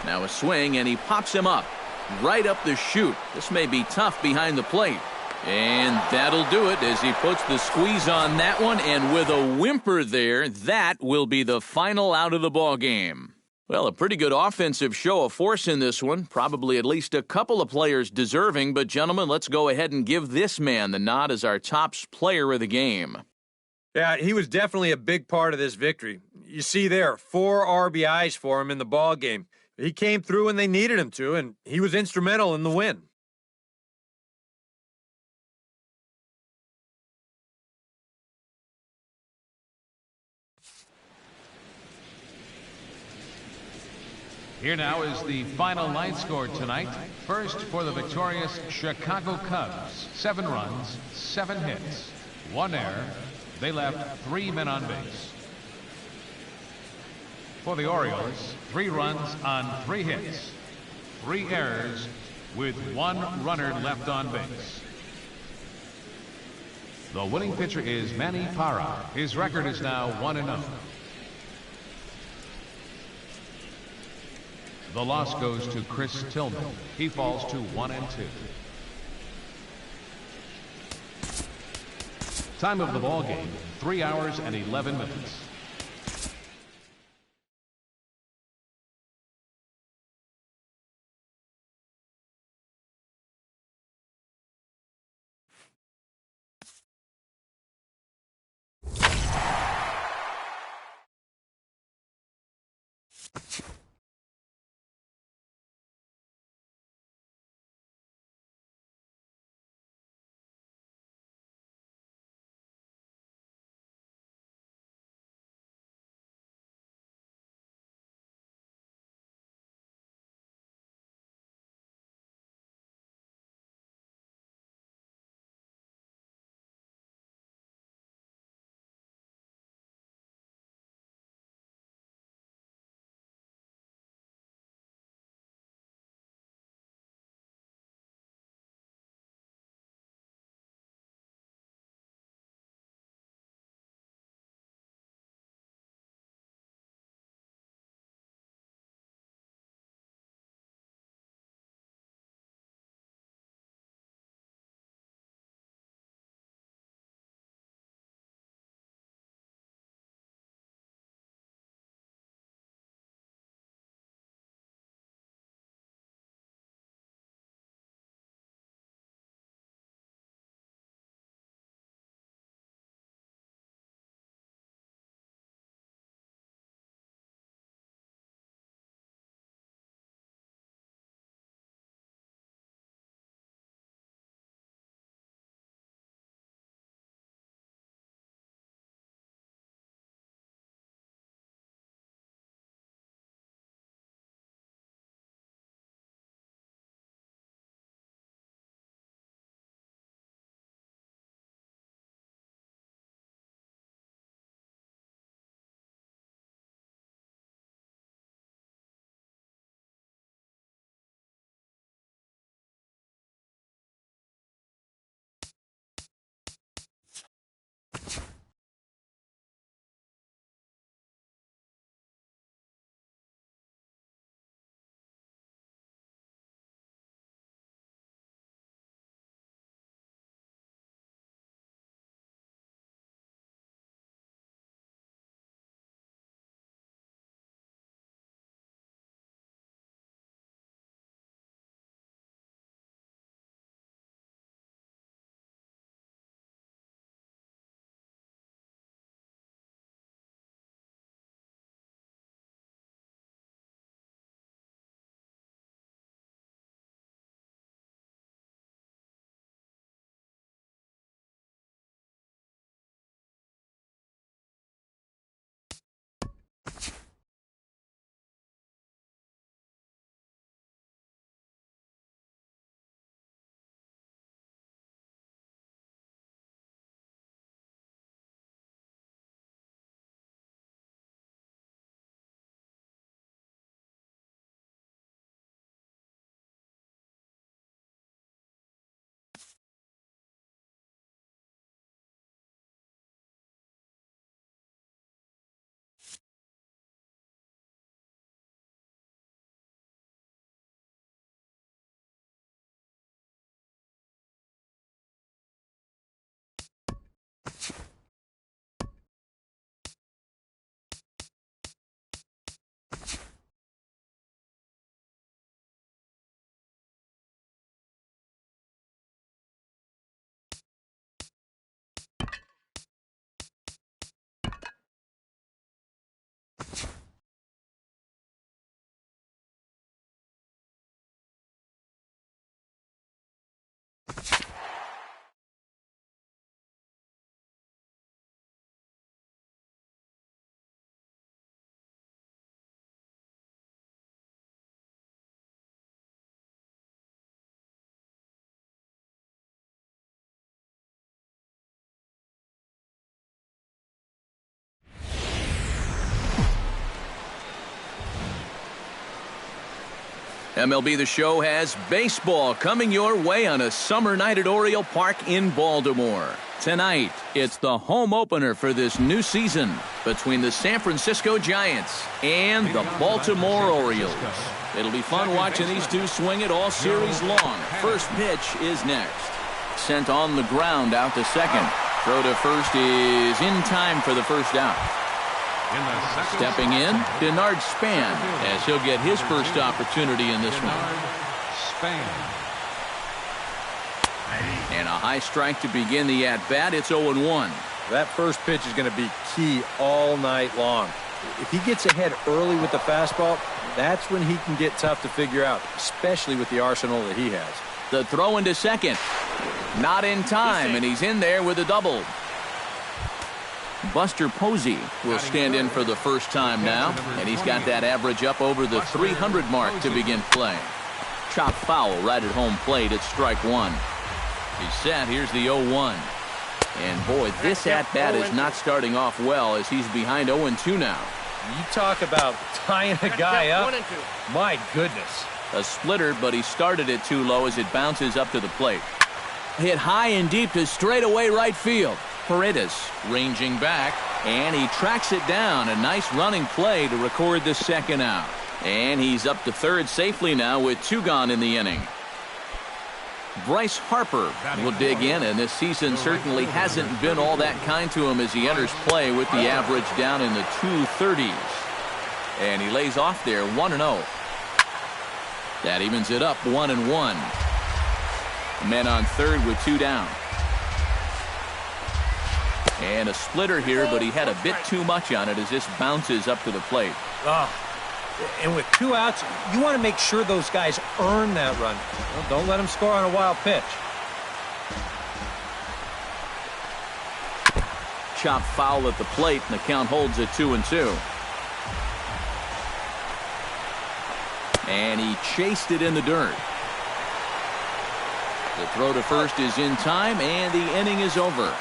[SPEAKER 1] Now a swing, and he pops him up. Right up the chute. This may be tough behind the plate. And that'll do it as he puts the squeeze on that one, and with a whimper there, that will be the final out of the ball game. Well, a pretty good offensive show of force in this one. Probably at least a couple of players deserving, but gentlemen, let's go ahead and give this man the nod as our top player of the game.
[SPEAKER 4] Yeah, he was definitely a big part of this victory. You see there, 4 RBIs for him in the ball game. He came through when they needed him to, and he was instrumental in the win.
[SPEAKER 2] Here now is the final line score tonight. First for the victorious Chicago Cubs. 7 runs, 7 hits, 1 error. They left 3 men on base. For the Orioles, 3 runs on 3 hits, 3 errors, with 1 runner left on base. The winning pitcher is Manny Parra. His record is now 1-0. The loss goes to Chris Tillman. He falls to 1-2. Time of the ball game, 3 hours and 11 minutes.
[SPEAKER 1] MLB The Show has baseball coming your way on a summer night at Oriole Park in Baltimore. Tonight, it's the home opener for this new season between the San Francisco Giants and the Baltimore Orioles. It'll be fun watching these two swing it all series long. First pitch is next. Sent on the ground out to second. Throw to first is in time for the first out. Stepping in, Denard Span, as he'll get his first opportunity in this one. And a high strike to begin the at-bat. It's 0-1.
[SPEAKER 5] That first pitch is going to be key all night long. If he gets ahead early with the fastball, that's when he can get tough to figure out, especially with the arsenal that he has.
[SPEAKER 1] The throw into second. Not in time, and he's in there with a double. Buster Posey will stand in for the first time now, and he's got that average up over the 300 mark to begin play. Chop foul right at home plate at strike one. He's set. Here's the 0-1. And boy, this at-bat is not starting off well as he's behind 0-2 now.
[SPEAKER 5] You talk about tying a guy up. My goodness.
[SPEAKER 1] A splitter, but he started it too low as it bounces up to the plate. Hit high and deep to straightaway right field. Paredes ranging back, and he tracks it down. A nice running play to record the second out. And he's up to third safely now with 2 gone in the inning. Bryce Harper will dig in, and this season certainly hasn't been all that kind to him as he enters play with the average down in the 230s. And he lays off there 1-0. That evens it up 1-1. Men on third with 2 down. And a splitter here, but he had a bit too much on it as this bounces up to the plate.
[SPEAKER 5] And with 2 outs, you want to make sure those guys earn that run. Well, don't let them score on a wild pitch.
[SPEAKER 1] Chop foul at the plate, and the count holds at 2-2. And he chased it in the dirt. The throw to first is in time, and the inning is over.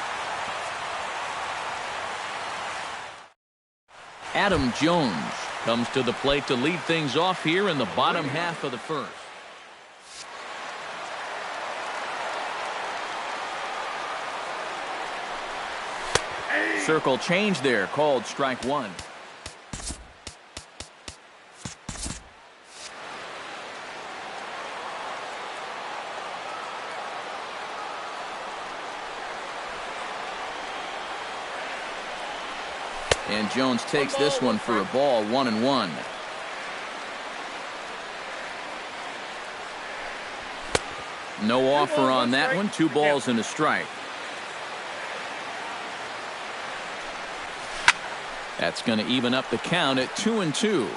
[SPEAKER 1] Adam Jones comes to the plate to lead things off here in the bottom half of the first. Circle change there, called strike one. And Jones takes this one for a ball, 1-1. No offer on that one. 2 balls and a strike. That's going to even up the count at 2-2.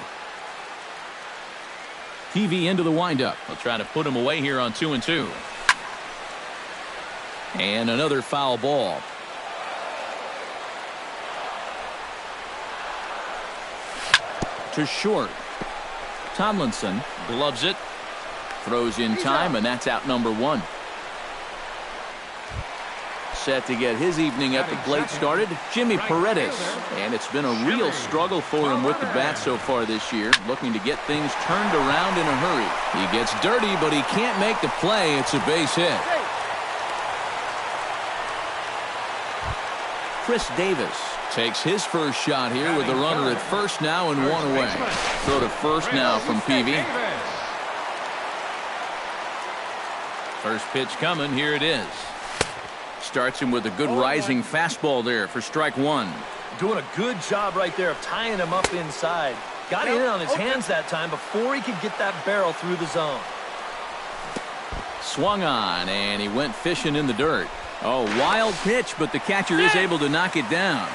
[SPEAKER 1] TV into the windup. They'll try to put him away here on 2-2. And another foul ball. To short. Tomlinson gloves it. Throws in time, and that's out number 1. Set to get his evening at the plate started, Jimmy Paredes. And it's been a real struggle for him with the bat so far this year, looking to get things turned around in a hurry. He gets dirty, but he can't make the play. It's a base hit. Chris Davis takes his first shot here with the runner at first now and 1 away. Throw to first now from PV. First pitch coming. Here it is. Starts him with a good rising fastball there for strike 1.
[SPEAKER 3] Doing a good job right there of tying him up inside. Got in on his hands that time before he could get that barrel through the zone.
[SPEAKER 1] Swung on, and he went fishing in the dirt. Oh, wild pitch, but the catcher is able to knock it down.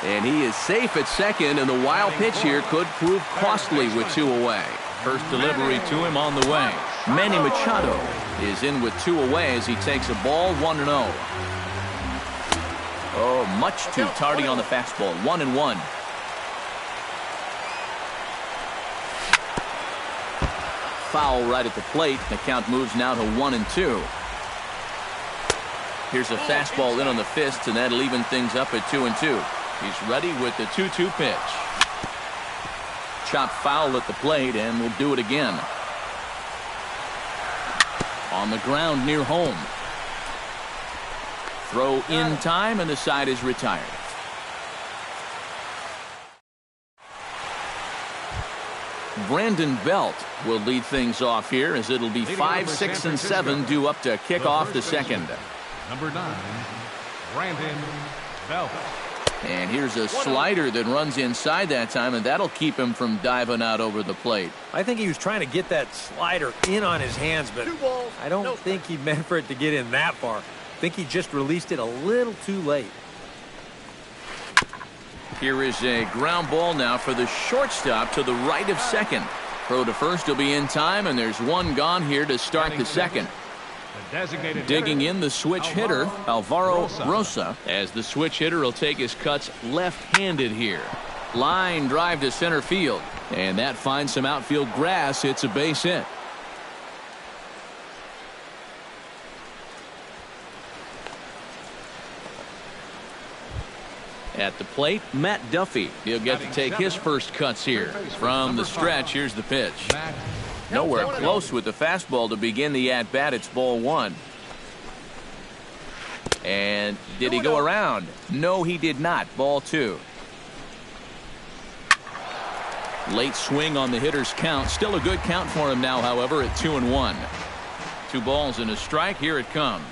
[SPEAKER 1] And he is safe at second, and the wild pitch here could prove costly with 2 away. First delivery to him on the way. Manny Machado is in with 2 away as he takes a ball, 1-0. Oh, much too tardy on the fastball, 1-1. Foul right at the plate. The count moves now to 1-2. Here's a fastball in on the fist, and that'll even things up at 2-2. He's ready with the 2-2 pitch. Chop foul at the plate, and we'll do it again. On the ground near home. Throw in time, and the side is retired. Brandon Belt will lead things off here as it'll be 5, 6, and 7 due up to kick off the second.
[SPEAKER 2] Number 9, Brandon Belt.
[SPEAKER 1] And here's a slider that runs inside that time, and that'll keep him from diving out over the plate.
[SPEAKER 5] I think he was trying to get that slider in on his hands, but I don't think he meant for it to get in that far. I think he just released it a little too late.
[SPEAKER 1] Here is a ground ball now for the shortstop to the right of second. Throw to first will be in time, and there's one gone here to start the second. Digging in the switch hitter, Alvaro Rosa, as the switch hitter will take his cuts left-handed here. Line drive to center field, and that finds some outfield grass. It's a base hit. At the plate, Matt Duffy. He'll get to take his first cuts here. From the stretch, here's the pitch. Nowhere close with the fastball to begin the at-bat. It's ball 1. And did he go around? No, he did not. Ball 2. Late swing on the hitter's count. Still a good count for him now, however, at 2-1. 2 balls and a strike. Here it comes.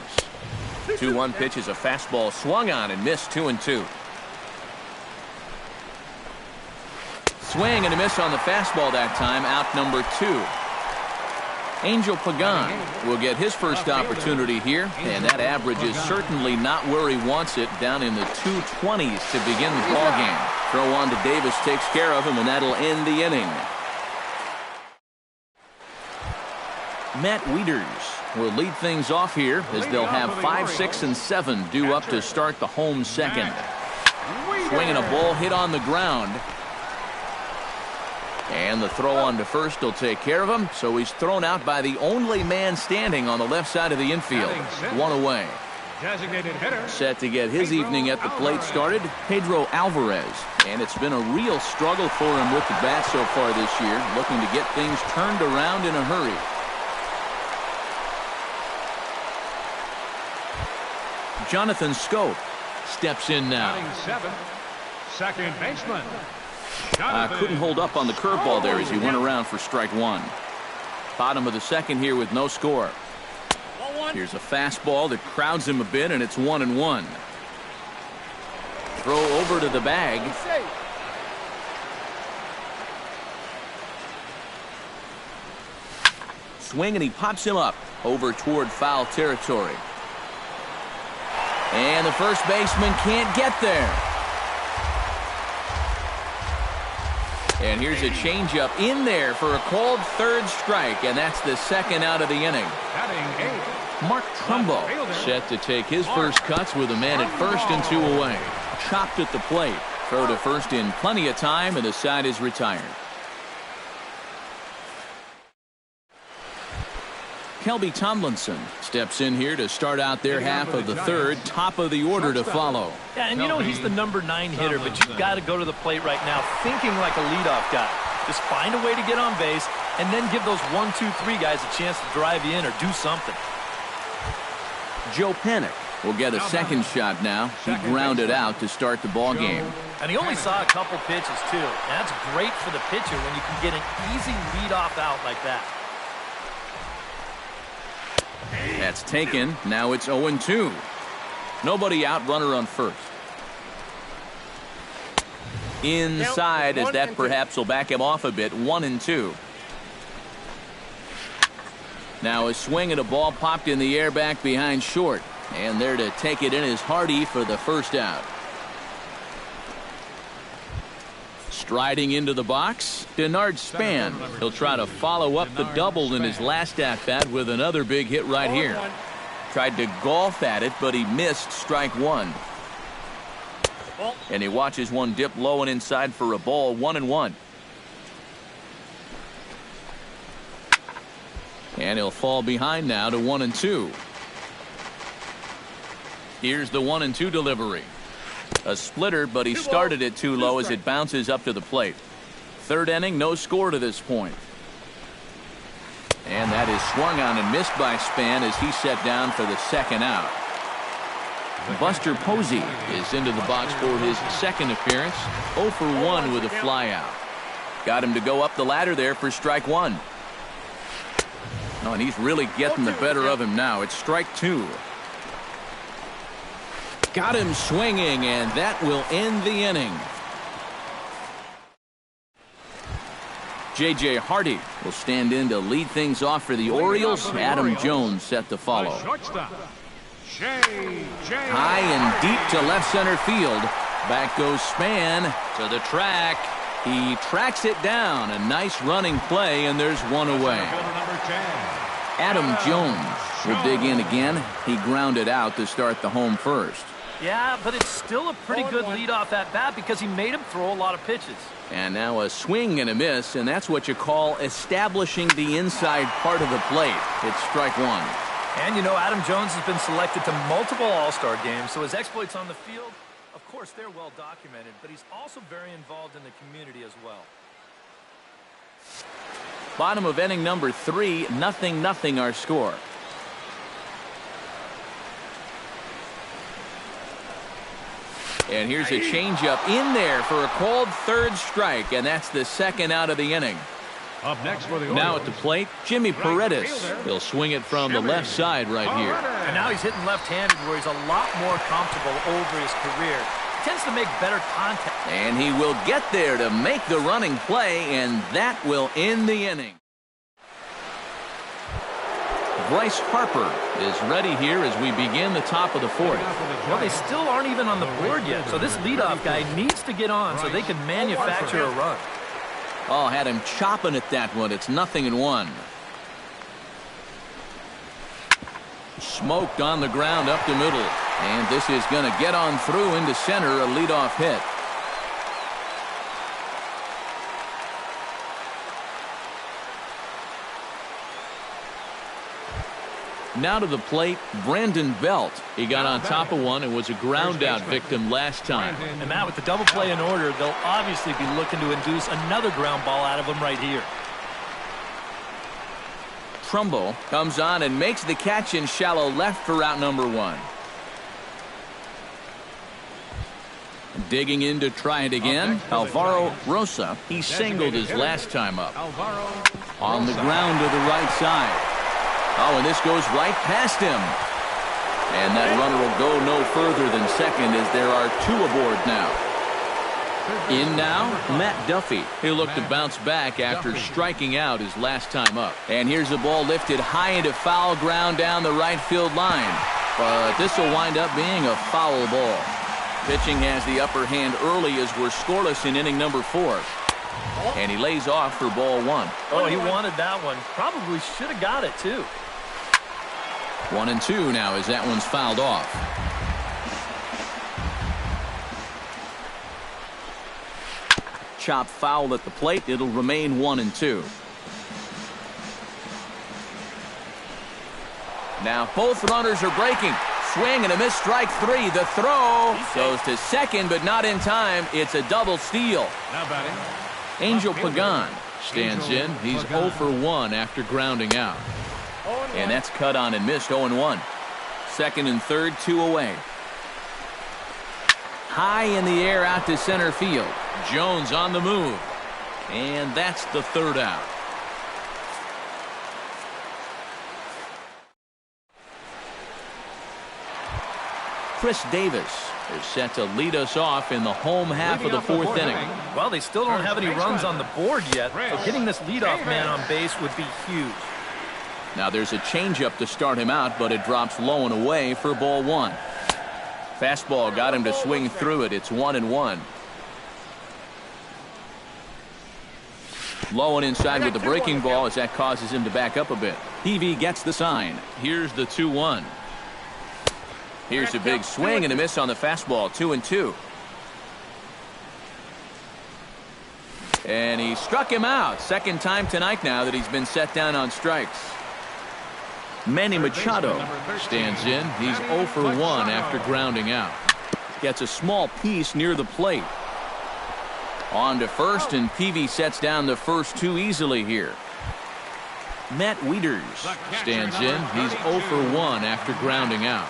[SPEAKER 1] 2-1 pitch is a fastball swung on and missed. 2-2. Swing and a miss on the fastball that time. Out number 2. Angel Pagan will get his first opportunity here, and that average is certainly not where he wants it, down in the 220s to begin the ball game. Throw on to Davis takes care of him, and that'll end the inning. Matt Wieters will lead things off here as they'll have 5, 6, and 7 due up to start the home second. Swinging a ball hit on the ground. And the throw on to first will take care of him, so he's thrown out by the only man standing on the left side of the infield. 1 away. Set to get his evening at the plate started, Pedro Alvarez. And it's been a real struggle for him with the bat so far this year, looking to get things turned around in a hurry. Jonathan Scope steps in now.
[SPEAKER 2] Second baseman.
[SPEAKER 1] Couldn't hold up on the curveball there as he went around for strike 1. Bottom of the second here with no score. Here's a fastball that crowds him a bit, and it's 1-1. Throw over to the bag. Swing, and he pops him up over toward foul territory. And the first baseman can't get there. And here's a changeup in there for a called third strike, and that's the second out of the inning. Mark Trumbo set to take his first cuts with a man at first and 2 away. Chopped at the plate. Throw to first in plenty of time, and the side is retired. Kelby Tomlinson steps in here to start out their half of the third. Top of the order to follow.
[SPEAKER 3] Yeah, and you know he's the number 9 hitter, but you've got to go to the plate right now thinking like a leadoff guy. Just find a way to get on base and then give those 1, 2, 3 guys a chance to drive you in or do something.
[SPEAKER 1] Joe Panik will get a second shot now. He grounded out to start the ball game.
[SPEAKER 3] And he only saw a couple pitches, too. And that's great for the pitcher when you can get an easy leadoff out like that.
[SPEAKER 1] That's taken. Now it's 0-2. Nobody out, runner on first. Inside, as that perhaps will back him off a bit. 1-2. Now a swing and a ball popped in the air back behind short. And there to take it in is Hardy for the first out. Striding into the box, Denard Span. He'll try to follow up the double in his last at-bat with another big hit right here. Tried to golf at it, but he missed strike 1. And he watches one dip low and inside for a ball. 1-1. And he'll fall behind now to 1-2. Here's the 1-2 delivery. A splitter, but he started it too low as it bounces up to the plate. Third inning, no score to this point. And that is swung on and missed by Span as he set down for the second out. Buster Posey is into the box for his second appearance. 0 for 1 with a flyout. Got him to go up the ladder there for strike one. Oh, and he's really getting the better of him now. It's strike two. Got him swinging, and that will end the inning. J.J. Hardy will stand in to lead things off for the Orioles. Adam Jones set to follow. High and deep to left center field. Back goes Span to the track. He tracks it down. A nice running play, and there's one away. Adam Jones will dig in again. He grounded out to start the home first.
[SPEAKER 3] Yeah, but it's still a pretty good leadoff at bat because he made him throw a lot of pitches.
[SPEAKER 1] And now a swing and a miss, and that's what you call establishing the inside part of the plate. It's strike one.
[SPEAKER 3] And you know, Adam Jones has been selected to multiple All-Star games, so his exploits on the field, of course, they're well documented, but he's also very involved in the community as well.
[SPEAKER 1] Bottom of inning number 3, 0-0 our score. And here's a changeup in there for a called third strike, and that's the second out of the inning.
[SPEAKER 2] Up next for the
[SPEAKER 1] now at the plate, Jimmy Paredes. He'll swing it from the left side right here.
[SPEAKER 3] And now he's hitting left-handed where he's a lot more comfortable over his career. He tends to make better contact.
[SPEAKER 1] And he will get there to make the running play, and that will end the inning. Bryce Harper is ready here as we begin the top of the fourth.
[SPEAKER 3] Well, they still aren't even on the board yet, so this leadoff guy needs to get on so they can manufacture a run.
[SPEAKER 1] Oh, had him chopping at that one. It's 0-1. Smoked on the ground up the middle. And this is going to get on through into center, a leadoff hit. Now to the plate, Brandon Belt. He got on top of one and was a ground out victim last time.
[SPEAKER 3] And now with the double play in order, they'll obviously be looking to induce another ground ball out of him right here.
[SPEAKER 1] Trumbo comes on and makes the catch in shallow left for out number 1. Digging in to try it again, Alvaro Rosa. He singled his last time up. On the ground to the right side. Oh, and this goes right past him. And that runner will go no further than second as there are 2 aboard now. In now, Matt Duffy. He'll look to bounce back after striking out his last time up. And here's the ball lifted high into foul ground down the right field line. But this will wind up being a foul ball. Pitching has the upper hand early as we're scoreless in inning number 4. And he lays off for ball 1.
[SPEAKER 3] Oh, he wanted that one. Probably should have got it, too.
[SPEAKER 1] 1-2 now as that one's fouled off. Chop foul at the plate. It'll remain 1-2. Now both runners are breaking. Swing and a miss, strike 3. The throw goes to second, but not in time. It's a double steal.
[SPEAKER 2] Now batting,
[SPEAKER 1] Angel Pagan stands in. He's 0 for 1 after grounding out. And that's cut on and missed. 0-1. Second and third, 2 away. High in the air out to center field. Jones on the move. And that's the third out. Chris Davis is set to lead us off in the home half of the 4th inning.
[SPEAKER 3] Well, they still don't have any runs on the board yet, so getting this leadoff man on base would be huge.
[SPEAKER 1] Now there's a changeup to start him out, but it drops low and away for ball 1. Fastball got him to swing through it. It's 1-1. Low and inside with the breaking ball as that causes him to back up a bit. Peavy gets the sign. Here's the 2-1. Here's a big swing and a miss on the fastball. 2-2. And he struck him out. Second time tonight now that he's been set down on strikes. Manny Machado stands in. He's 0 for 1 after grounding out. Gets a small piece near the plate. On to first, and Peavy sets down the first 2 easily here. Matt Wieters stands in. He's 0 for 1 after grounding out.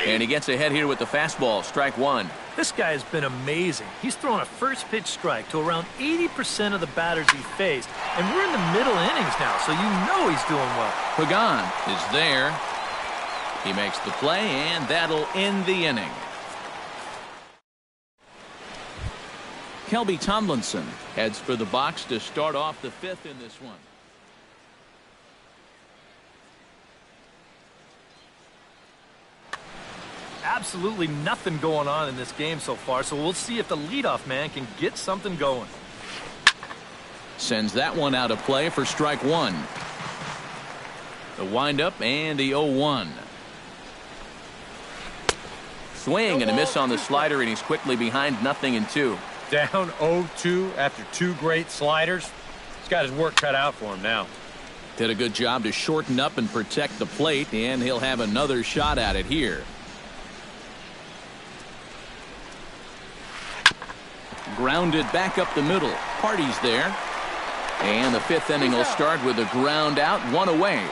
[SPEAKER 1] And he gets ahead here with the fastball. Strike one.
[SPEAKER 3] This guy has been amazing. He's thrown a first pitch strike to around 80% of the batters he faced. And we're in the middle innings now, so you know he's doing well.
[SPEAKER 1] Pagan is there. He makes the play, and that'll end the inning. Kelby Tomlinson heads for the box to start off the fifth in this one.
[SPEAKER 3] Absolutely nothing going on in this game so far, so we'll see if the leadoff man can get something going.
[SPEAKER 1] Sends that one out of play for strike one. The windup and the 0-1. Swing and a miss on the slider, and he's quickly behind 0-2.
[SPEAKER 4] Down 0-2 after two great sliders. He's got his work cut out for him now.
[SPEAKER 1] Did a good job to shorten up and protect the plate, and he'll have another shot at it here. Grounded back up the middle. Party's there. And the fifth inning will start with a ground out, one away.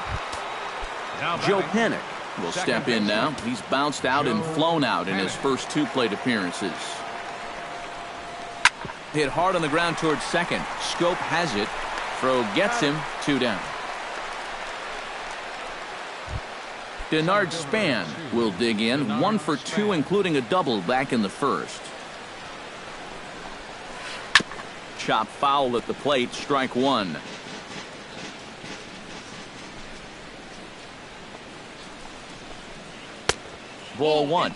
[SPEAKER 1] Joe Panik will step in now. He's bounced out and flown out in his first two plate appearances. Hit hard on the ground towards second. Scope has it. Throw gets him. 2 down. Denard Span will dig in. 1 for 2, including a double back in the first. Chop foul at the plate. Strike one. Ball one.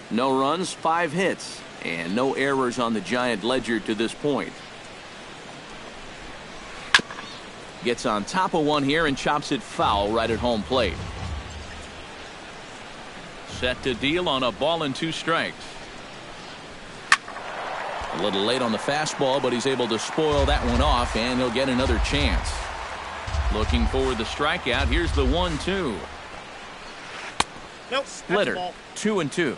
[SPEAKER 1] No runs, 5 hits, and no errors on the Giant ledger to this point. Gets on top of one here and chops it foul right at home plate. Set to deal on a ball and 2 strikes. A little late on the fastball, but he's able to spoil that one off, and he'll get another chance. Looking for the strikeout. Here's the 1-2.
[SPEAKER 6] Nope.
[SPEAKER 1] Splitter. 2-2.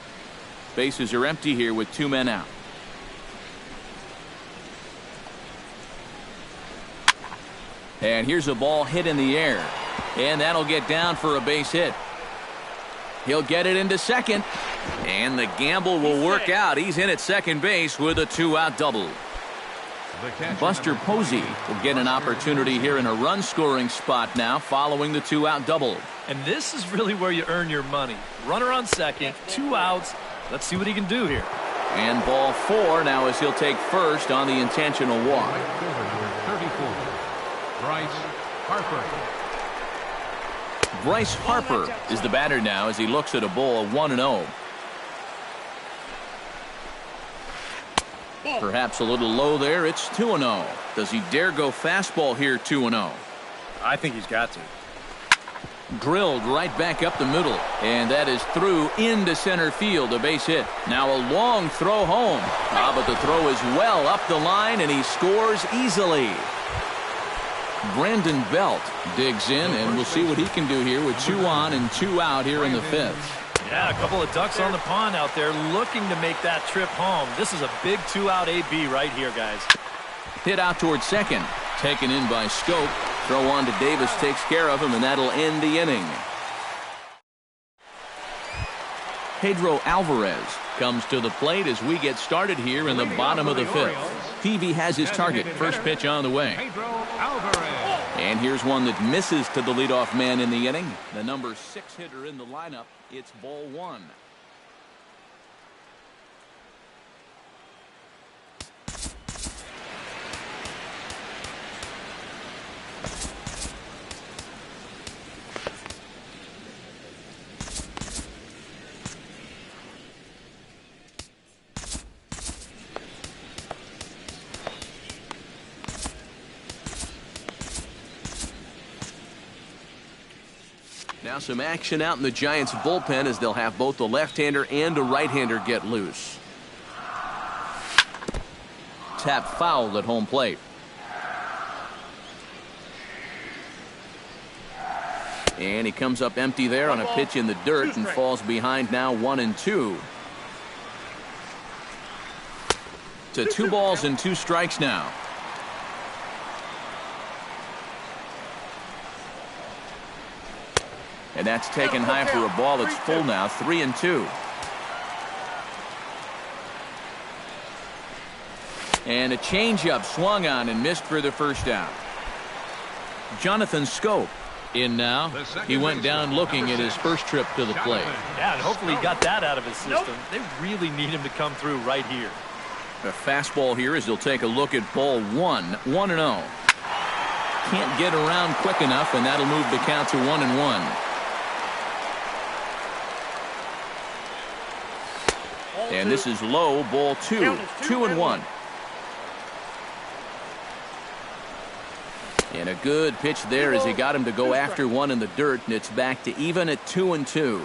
[SPEAKER 1] Bases are empty here with 2 men out. And here's a ball hit in the air, and that'll get down for a base hit. He'll get it into second, and the gamble will work out. He's in at second base with a 2-out double. Buster Posey will get an opportunity here in a run-scoring spot now following the 2-out double.
[SPEAKER 3] And this is really where you earn your money. Runner on second, 2 outs. Let's see what he can do here.
[SPEAKER 1] And ball 4 now as he'll take first on the intentional walk.
[SPEAKER 2] 34, Bryce Harper.
[SPEAKER 1] Bryce Harper is the batter now as he looks at a ball 1-0. Perhaps a little low there. It's 2-0. Does he dare go fastball here 2-0?
[SPEAKER 4] I think he's got to.
[SPEAKER 1] Drilled right back up the middle, and that is through into center field, a base hit. Now a long throw home. But the throw is well up the line, and he scores easily. Brandon Belt digs in, and we'll see what he can do here with 2 on and 2 out here in the fifth.
[SPEAKER 3] Yeah, a couple of ducks on the pond out there looking to make that trip home. This is a big 2-out AB right here, guys.
[SPEAKER 1] Hit out towards second. Taken in by Scope. Throw on to Davis takes care of him, and that'll end the inning. Pedro Alvarez comes to the plate as we get started here in the bottom of the fifth. Peavy has his target. First pitch on the way.
[SPEAKER 2] Pedro Alvarez.
[SPEAKER 1] And here's one that misses to the leadoff man in the inning. The number 6 hitter in the lineup. It's ball 1. Now some action out in the Giants bullpen as they'll have both the left-hander and a right-hander get loose. Tap foul at home plate. And he comes up empty there on a pitch in the dirt and falls behind now 1-2. To 2 balls and 2 strikes now. And that's taken high for a ball that's full now, 3-2. And a changeup swung on and missed for the first out. Jonathan Scope in now. He went down looking at his first trip to the plate.
[SPEAKER 3] Yeah, and hopefully he got that out of his system. They really need him to come through right here.
[SPEAKER 1] A fastball here as he'll take a look at ball 1-0. Can't get around quick enough, and that'll move the count to 1-1. And this is low, ball 2, 2-1. And a good pitch there as he got him to go after one in the dirt, and it's back to even at 2-2.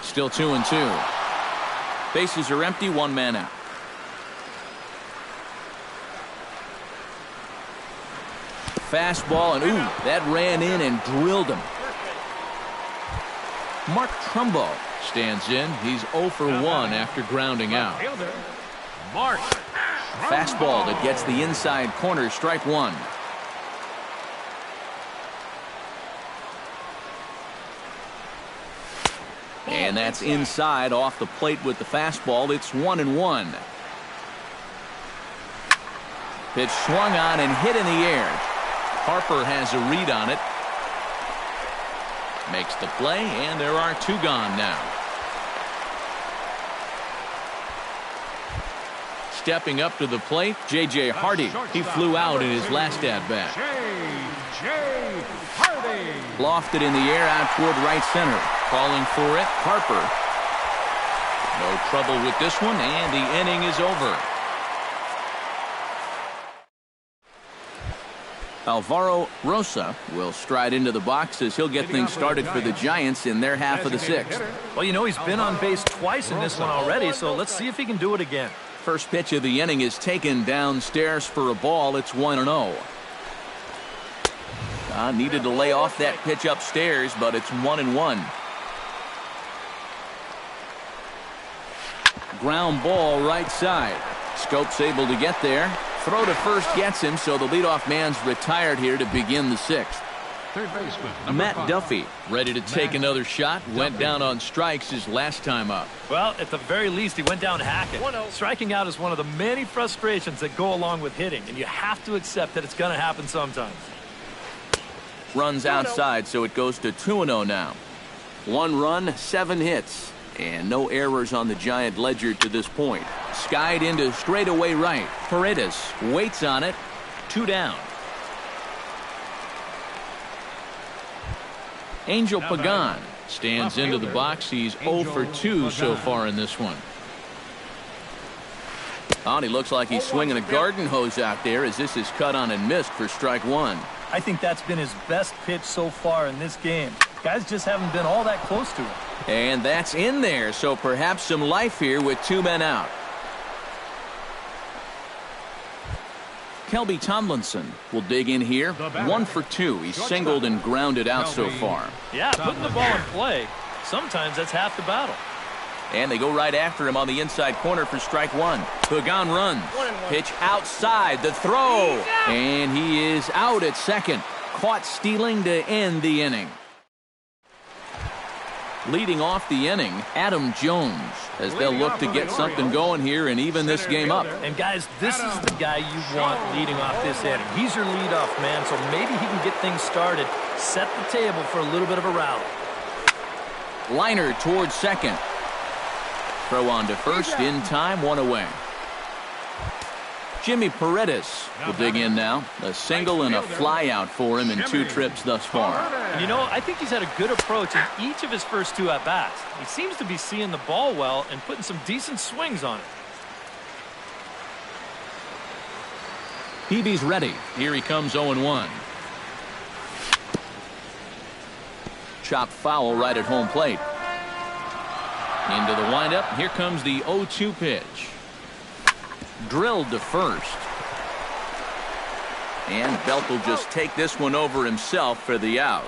[SPEAKER 1] Still 2-2. Bases are empty, one man out. Fastball, and ooh, that ran in and drilled him. Mark Trumbo stands in. He's 0 for 1 after grounding out.
[SPEAKER 2] Mark.
[SPEAKER 1] Fastball that gets the inside corner, strike one. And that's inside off the plate with the fastball. It's 1-1. Pitch swung on and hit in the air. Harper has a read on it. Makes the play, and there are two gone now. Stepping up to the plate, J.J. Hardy. He flew out in his last at-bat.
[SPEAKER 2] J.J. Hardy.
[SPEAKER 1] Lofted in the air out toward right center. Calling for it, Harper. No trouble with this one, and the inning is over. Alvaro Rosa will stride into the box as he'll get things started for the Giants in their half of the sixth.
[SPEAKER 3] Well, you know, he's been on base twice in this one already, so let's see if he can do it again.
[SPEAKER 1] First pitch of the inning is taken downstairs for a ball. It's 1-0. Needed to lay off that pitch upstairs, but it's 1-1. Ground ball right side. Scope's able to get there. Throw to first gets him, so the leadoff man's retired here to begin the sixth.
[SPEAKER 2] Third baseman,
[SPEAKER 1] Matt
[SPEAKER 2] 5.
[SPEAKER 1] Duffy ready to take another shot. Went down on strikes his last time up.
[SPEAKER 3] Well, at the very least, he went down hacking. Striking out is one of the many frustrations that go along with hitting, and you have to accept that it's going to happen sometimes.
[SPEAKER 1] Runs outside, so it goes to 2-0 now. 1 run, 7 hits, and no errors on the Giant ledger to this point. Skied into straightaway right. Paredes waits on it. 2 down. Angel Pagan stands into the box. He's 0 for 2 so far in this one. And he looks like he's swinging a garden hose out there as this is cut on and missed for strike one.
[SPEAKER 3] I think that's been his best pitch so far in this game. Guys just haven't been all that close to him.
[SPEAKER 1] And that's in there, so perhaps some life here with 2 men out. Kelby Tomlinson will dig in here. 1 for 2. He's singled and grounded out so far.
[SPEAKER 3] Yeah, putting the ball in play, sometimes that's half the battle.
[SPEAKER 1] And they go right after him on the inside corner for strike one. Pagan runs. Pitch outside. The throw. And he is out at second. Caught stealing to end the inning. Leading off the inning, Adam Jones, as they'll look to get something going here and even this game up.
[SPEAKER 3] And guys, this is the guy you want leading off this inning. He's your leadoff man, so maybe he can get things started, set the table for a little bit of a rally.
[SPEAKER 1] Liner towards second. Throw on to first, in time, 1 away. Jimmy Paredes will dig in now. A single and a fly out for him in 2 trips thus far.
[SPEAKER 3] And you know, I think he's had a good approach in each of his first 2 at-bats. He seems to be seeing the ball well and putting some decent swings on it.
[SPEAKER 1] Peavy's ready. Here he comes 0-1. Chopped foul right at home plate. Into the windup. Here comes the 0-2 pitch. Drilled to first. And Belt will just take this one over himself for the out.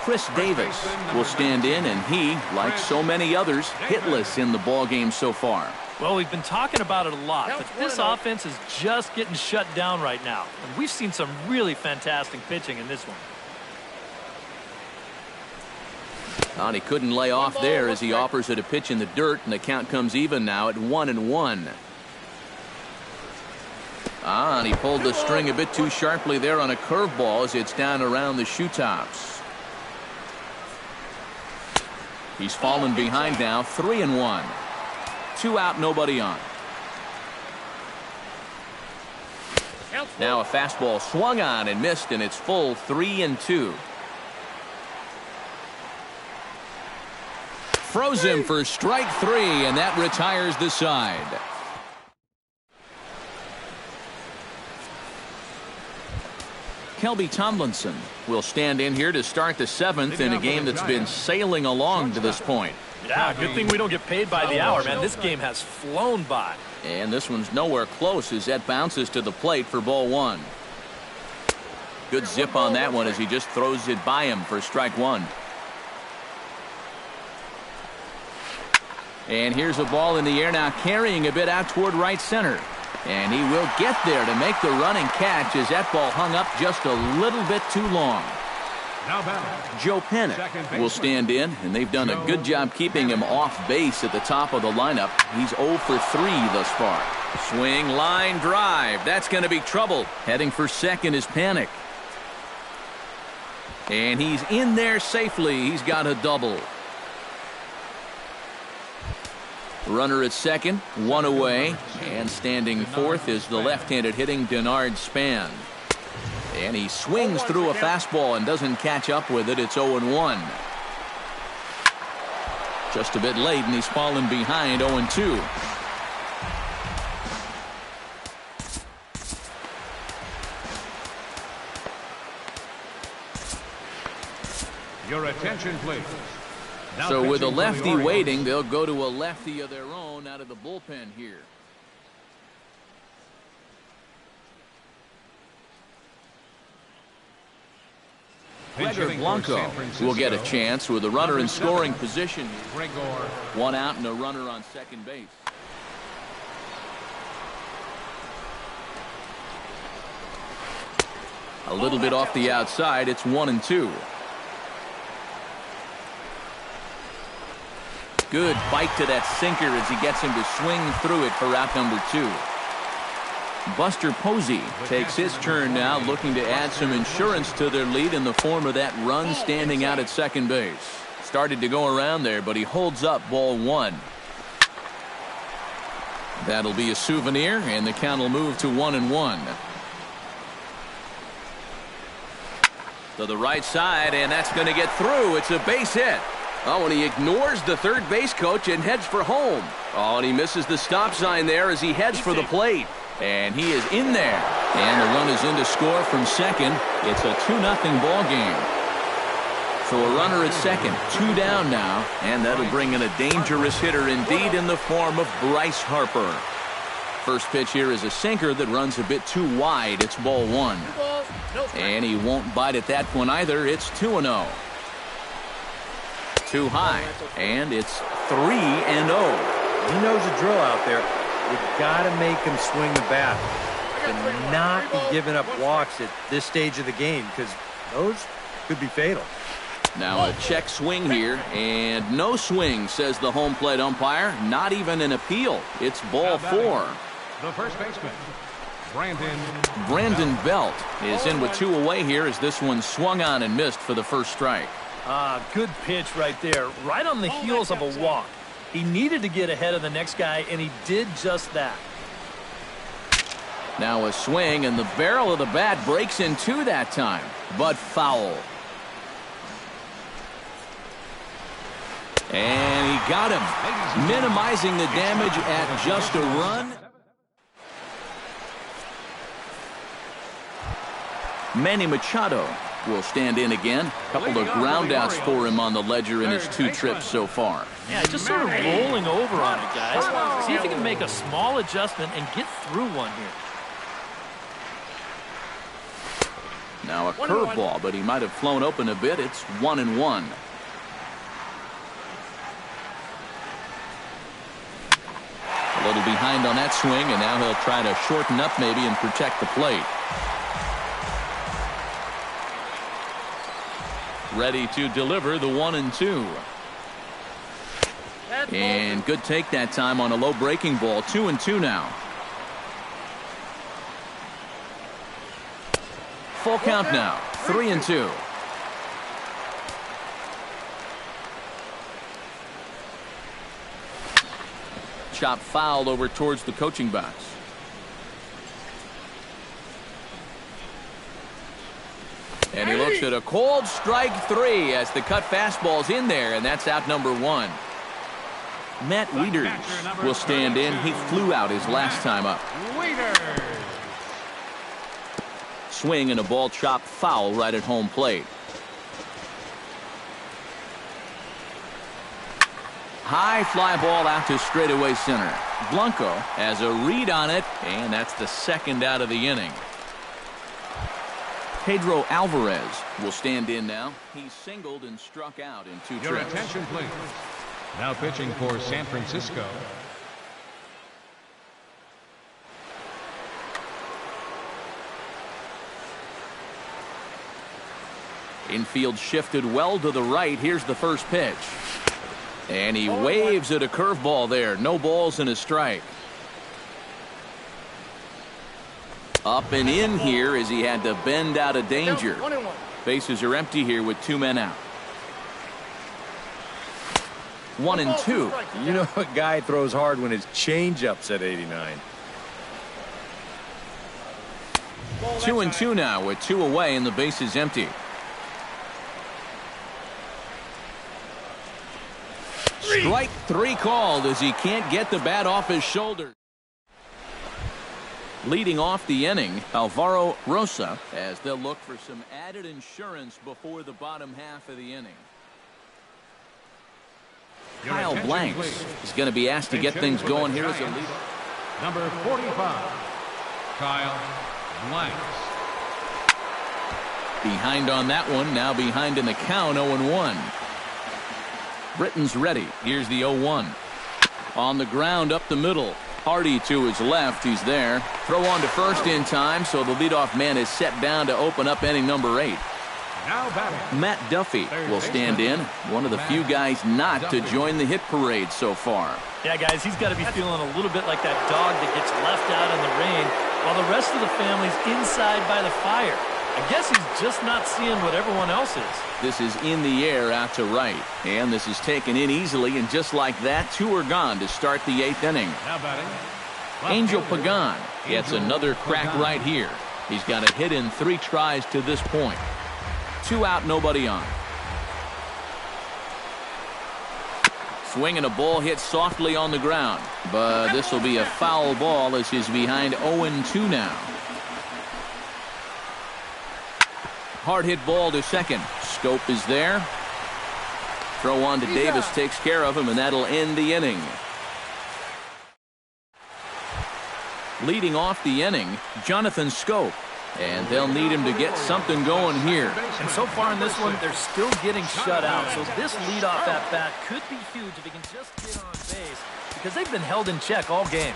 [SPEAKER 1] Chris Davis will stand in, and he, like so many others, hitless in the ballgame so far.
[SPEAKER 3] Well, we've been talking about it a lot, but this offense is just getting shut down right now. And we've seen some really fantastic pitching in this one.
[SPEAKER 1] And he couldn't lay off there as he offers it a pitch in the dirt, and the count comes even now at 1-1. And he pulled the string a bit too sharply there on a curveball as it's down around the shoe tops. He's fallen behind now, 3-1. 2 out, nobody on. Now a fastball swung on and missed, and it's full 3-2. Throws him for strike 3, and that retires the side. Kelby Tomlinson will stand in here to start the 7th in a game that's been sailing along to this point.
[SPEAKER 3] Yeah, good thing we don't get paid by the hour, man. This game has flown by.
[SPEAKER 1] And this one's nowhere close as that bounces to the plate for ball 1. Good zip on that one as he just throws it by him for strike 1. And here's a ball in the air now, carrying a bit out toward right center. And he will get there to make the running catch as that ball hung up just a little bit too long. Joe Panic will stand in, and they've done a good job keeping him off base at the top of the lineup. He's 0 for 3 thus far. Swing, line, drive. That's going to be trouble. Heading for second is Panic. And he's in there safely. He's got a double. Runner at second, 1 away, and standing fourth is the left-handed hitting Denard Span. And he swings through a fastball and doesn't catch up with it. It's 0-1. Just a bit late, and he's fallen behind 0-2.
[SPEAKER 2] Your attention, please.
[SPEAKER 1] So with a lefty waiting, they'll go to a lefty of their own out of the bullpen here. Gregor Blanco will get a chance with a runner in scoring position. 1 out and a runner on second base. A little bit off the outside. It's 1-2. Good bite to that sinker as he gets him to swing through it for out number 2. Buster Posey takes his turn now, looking to add some insurance to their lead in the form of that run standing out at second base. Started to go around there, but he holds up ball 1. That'll be a souvenir, and the count will move to 1-1. To the right side, and that's going to get through. It's a base hit. Oh, and he ignores the third base coach and heads for home. Oh, and he misses the stop sign there as he heads for the plate. And he is in there. And the run is in to score from second. It's a 2-0 ball game. So a runner at second, 2 down now. And that'll bring in a dangerous hitter indeed in the form of Bryce Harper. First pitch here is a sinker that runs a bit too wide. It's ball 1. And he won't bite at that one either. It's 2-0. Too high, and it's 3-0.
[SPEAKER 4] He knows the drill out there. You've got to make him swing the bat and not be giving up walks at this stage of the game, because those could be fatal.
[SPEAKER 1] Now a check swing here, and no swing, says the home plate umpire. Not even an appeal. It's ball 4.
[SPEAKER 2] The first baseman,
[SPEAKER 1] Brandon Belt is in with 2 away here as this one swung on and missed for the first strike.
[SPEAKER 3] Good pitch right there, right on the heels of a walk. He needed to get ahead of the next guy, and he did just that.
[SPEAKER 1] Now a swing, and the barrel of the bat breaks in 2 that time, but foul. And he got him, minimizing the damage at just a run. Manny Machado will stand in again. A couple of groundouts for him on the ledger in his 2 trips so far.
[SPEAKER 3] Yeah, just sort of rolling over on it, guys. See if he can make a small adjustment and get through one here.
[SPEAKER 1] Now a curveball, but he might have flown open a bit. It's 1-1. A behind on that swing, and now he'll try to shorten up maybe and protect the plate. Ready to deliver the 1-2. And good take that time on a low breaking ball. 2-2 now. Full count now. 3-2. Chop foul over towards the coaching box. And he looks at a cold strike 3 as the cut fastball's in there, and that's out number 1. Matt Wieters will stand in. He flew out his last time up. Swing and a ball chopped foul right at home plate. High fly ball out to straightaway center. Blanco has a read on it, and that's the second out of the inning. Pedro Alvarez will stand in now. He singled and struck out in 2
[SPEAKER 2] Your
[SPEAKER 1] trips.
[SPEAKER 2] attention, please. Now pitching for San Francisco.
[SPEAKER 1] Infield shifted well to the right. Here's the first pitch. And he waves at a curveball there. No balls and a strike. Up and in here as he had to bend out of danger. Bases are empty here with 2 men out. 1-2.
[SPEAKER 5] You know a guy throws hard when his changeup's at 89.
[SPEAKER 1] 2-2 now with 2 away and the bases empty. Strike 3 called as he can't get the bat off his shoulder. Leading off the inning, Alvaro Rosa, as they'll look for some added insurance before the bottom half of the inning. Kyle Blanks is going to be asked to get things going here as a leader.
[SPEAKER 2] Number 45, Kyle Blanks.
[SPEAKER 1] Behind on that one, now behind in the count, 0-1. Britton's ready. Here's the 0-1. On the ground up the middle. Hardy to his left. He's there. Throw on to first in time, so the leadoff man is set down to open up inning number 8.
[SPEAKER 2] Now batting,
[SPEAKER 1] Matt Duffy will stand in. One of the few guys not to join the hit parade so far.
[SPEAKER 3] Yeah, guys, he's got to be feeling a little bit like that dog that gets left out in the rain while the rest of the family's inside by the fire. I guess he's just not seeing what everyone else is.
[SPEAKER 1] This is in the air out to right. And this is taken in easily, and just like that, 2 are gone to start the 8th inning.
[SPEAKER 2] now batting,
[SPEAKER 1] Angel Pagan gets another crack right here. He's got a hit in 3 tries to this point. 2 out, nobody on. Swing and a ball hit softly on the ground. But this will be a foul ball as he's behind 0-2 now. Hard hit ball to second. Scope is there. Throw on to Davis takes care of him, and that'll end the inning. Leading off the inning, Jonathan Scope. And they'll need him to get something going here.
[SPEAKER 3] And so far in this one, they're still getting shut out. So this leadoff at bat could be huge if he can just get on base, because they've been held in check all game.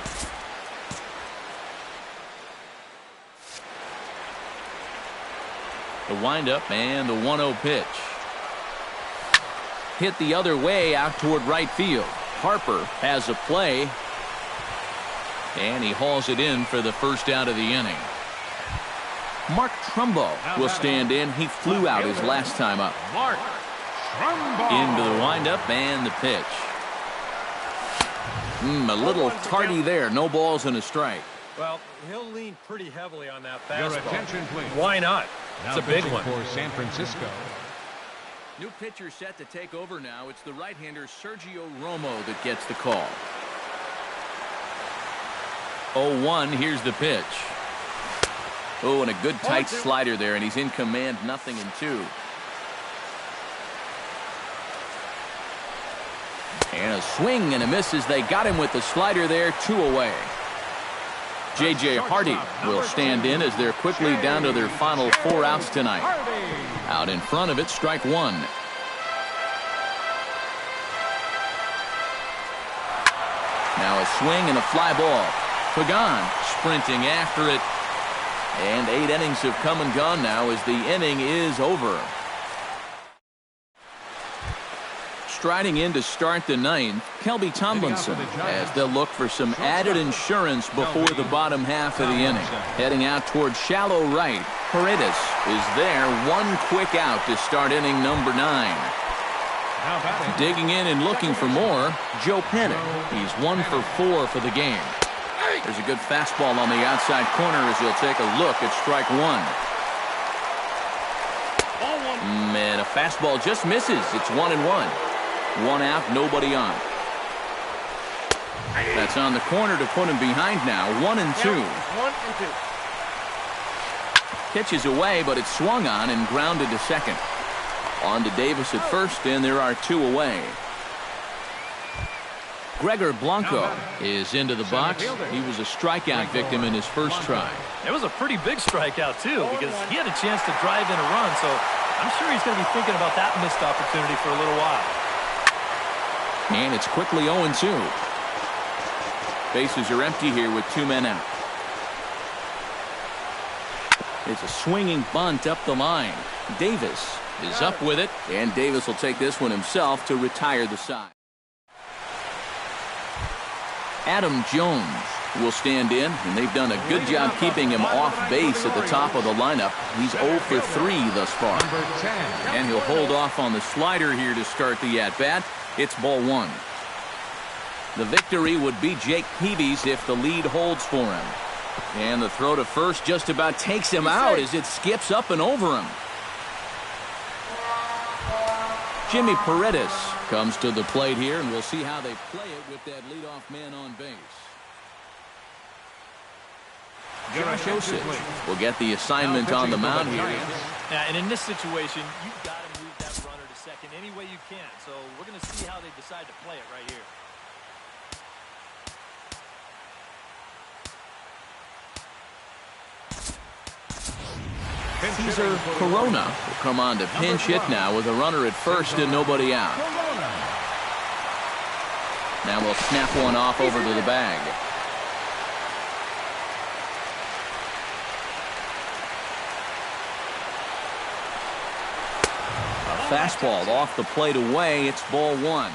[SPEAKER 1] The windup and the 1-0 pitch. Hit the other way out toward right field. Harper has a play. And he hauls it in for the first out of the inning. Mark Trumbo will stand in. He flew out his last time up.
[SPEAKER 2] Mark Trumbo.
[SPEAKER 1] Into the windup and the pitch. A little tardy there. No balls and a strike.
[SPEAKER 5] Well, he'll lean pretty heavily on that
[SPEAKER 2] Your
[SPEAKER 5] fastball.
[SPEAKER 2] attention, please.
[SPEAKER 5] Why not?
[SPEAKER 2] Now
[SPEAKER 5] It's a big
[SPEAKER 2] pitching
[SPEAKER 5] one.
[SPEAKER 2] for San Francisco.
[SPEAKER 1] New pitcher set to take over now. It's the right-hander Sergio Romo that gets the call. 0-1. Here's the pitch. Oh, and a good tight slider there, and he's in command, 0-2. And a swing and a miss as they got him with the slider there, 2 away. J.J. Hardy will stand in as they're quickly down to their final 4 outs tonight. Out in front of it, strike 1. Now a swing and a fly ball. Pagan sprinting after it. And 8 innings have come and gone now as the inning is over. Striding in to start the 9th, Kelby Tomlinson, as they'll look for some added insurance before the bottom half of the inning. Heading out towards shallow right, Paredes is there, one quick out to start inning number 9. Digging in and looking for more, Joe Pennick. He's 1 for 4 for the game. There's a good fastball on the outside corner as he'll take a look at strike 1. And a fastball just misses. It's 1-1. 1 out, nobody on. That's on the corner to put him behind now. 1-2.
[SPEAKER 6] 1-2.
[SPEAKER 1] Pitches away, but it's swung on and grounded to second. On to Davis at first, and there are 2 away. Gregor Blanco is into the box. He was a strikeout victim in his first try.
[SPEAKER 3] It was a pretty big strikeout, too, because he had a chance to drive in a run, so I'm sure he's going to be thinking about that missed opportunity for a little while.
[SPEAKER 1] And it's quickly 0-2. Bases are empty here with 2 men out. It's a swinging bunt up the line. Davis is up with it, and Davis will take this one himself to retire the side. Adam Jones will stand in, and they've done a good job keeping him off base at the top of the lineup. He's 0 for 3 thus far. And he'll hold off on the slider here to start the at-bat. It's ball 1. The victory would be Jake Peavy's if the lead holds for him. And the throw to first just about takes him out as it skips up and over him. Jimmy Paredes comes to the plate here, and we'll see how they play it with that leadoff man on base. Josh Osich will get the assignment on the mound here.
[SPEAKER 3] Yeah, and in this situation, you've got to move that runner to second any way you can. So we're going to see how they decide to play it right here.
[SPEAKER 1] Cesar Corona will come on to pinch hit now with a runner at first and nobody out. Now we'll snap one off over to the bag. A fastball off the plate away. It's ball 1.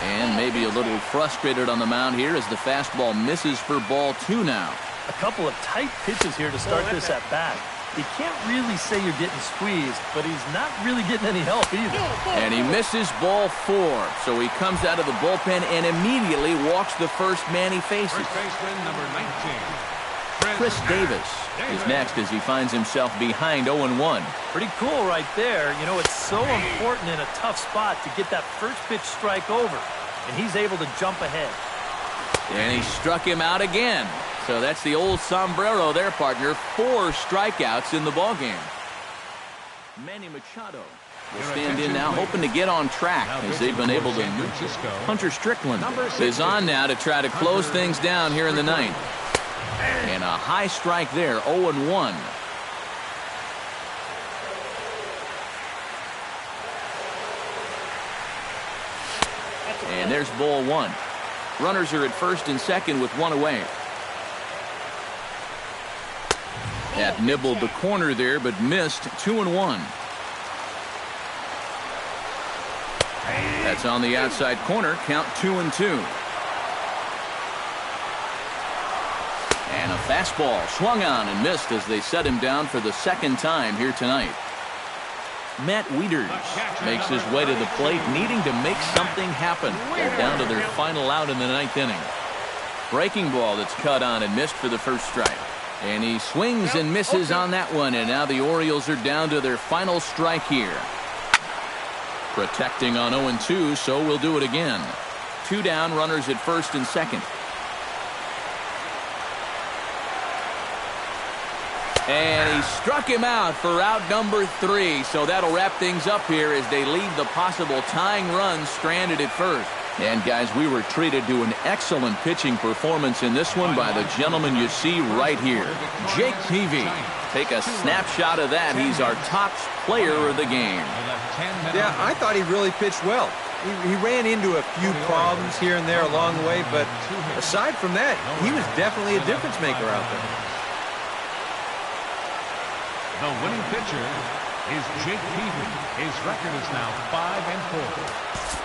[SPEAKER 1] And maybe a little frustrated on the mound here as the fastball misses for ball 2 now.
[SPEAKER 3] A couple of tight pitches here to start this at bat. You can't really say you're getting squeezed, but he's not really getting any help either.
[SPEAKER 1] And he misses ball 4, so he comes out of the bullpen and immediately walks the first man he faces.
[SPEAKER 2] First baseman number 19.
[SPEAKER 1] Chris Davis is next as he finds himself behind 0-1.
[SPEAKER 3] Pretty cool right there. You know, it's so important in a tough spot to get that first pitch strike over. And he's able to jump ahead.
[SPEAKER 1] And he struck him out again. So that's the old sombrero there, partner. 4 strikeouts in the ballgame. Manny Machado will stand in now, hoping to get on track as they've been able to. Hunter Strickland is on now to try to close things down here in the 9th. And a high strike there, 0-1. And there's ball 1. Runners are at first and second with 1 away. That nibbled the corner there, but missed. 2-1. That's on the outside corner. Count 2-2. And a fastball swung on and missed as they set him down for the second time here tonight. Matt Wieters makes his way to the plate, needing to make something happen. They're down to their final out in the 9th inning. Breaking ball that's cut on and missed for the first strike. And he swings and misses on that one, and now the Orioles are down to their final strike here. Protecting on 0-2, so we'll do it again. 2 down, runners at first and second. And he struck him out for out number 3. So that'll wrap things up here as they leave the possible tying run stranded at first. And guys, we were treated to an excellent pitching performance in this one by the gentleman you see right here, Jake Peavy. Take a snapshot of that. He's our top player of the game.
[SPEAKER 5] Yeah, I thought he really pitched well. He ran into a few problems here and there along the way, but aside from that, he was definitely a difference maker out there.
[SPEAKER 2] The winning pitcher is Jake Peavy. His record is now 5-4.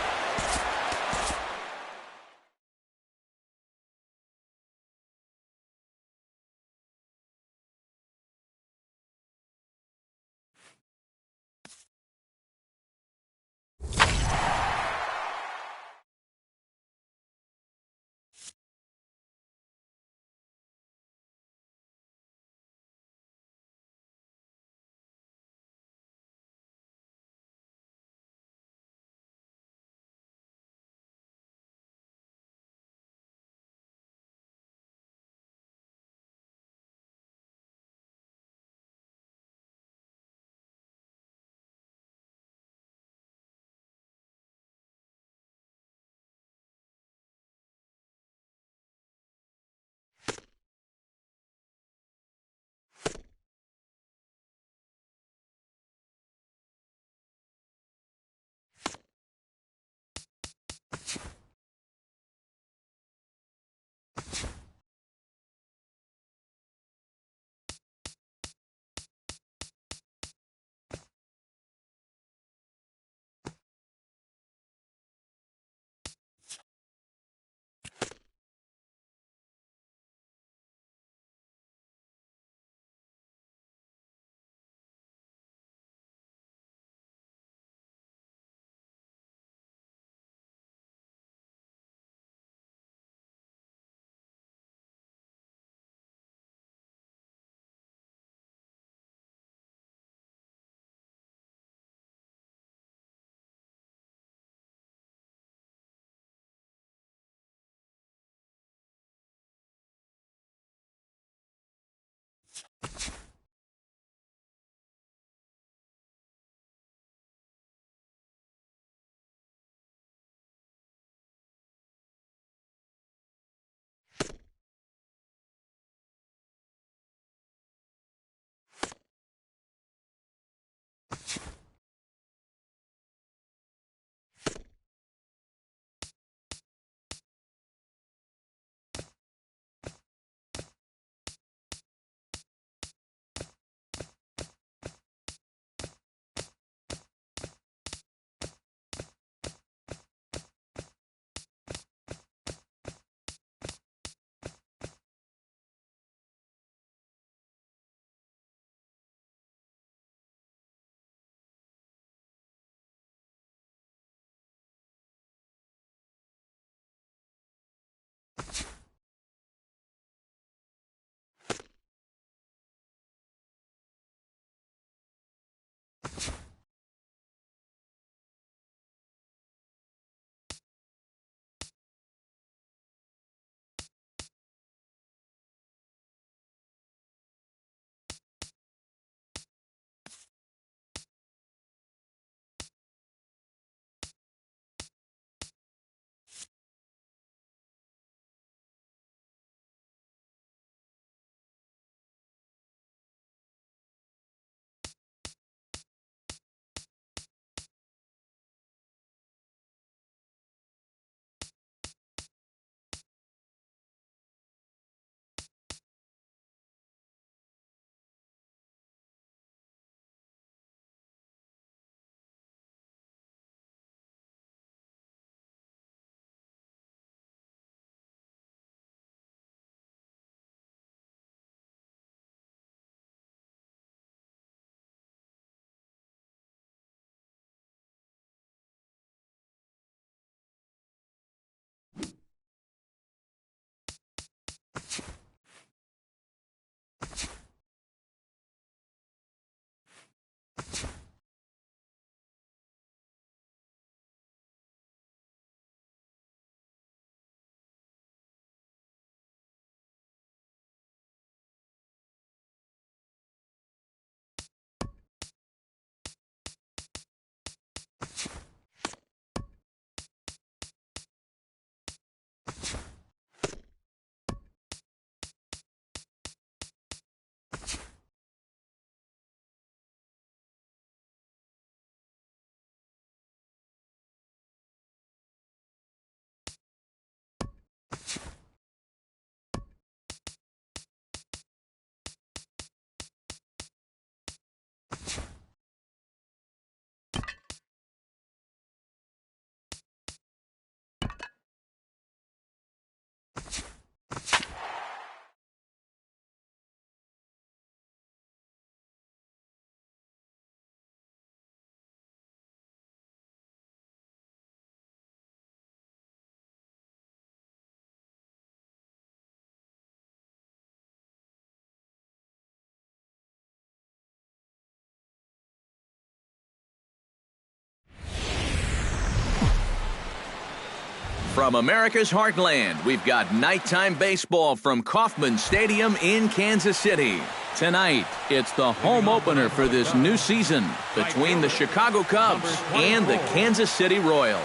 [SPEAKER 1] From America's heartland, we've got nighttime baseball from Kauffman Stadium in Kansas City. Tonight, it's the home opener for this new season between the Chicago Cubs and the Kansas City Royals.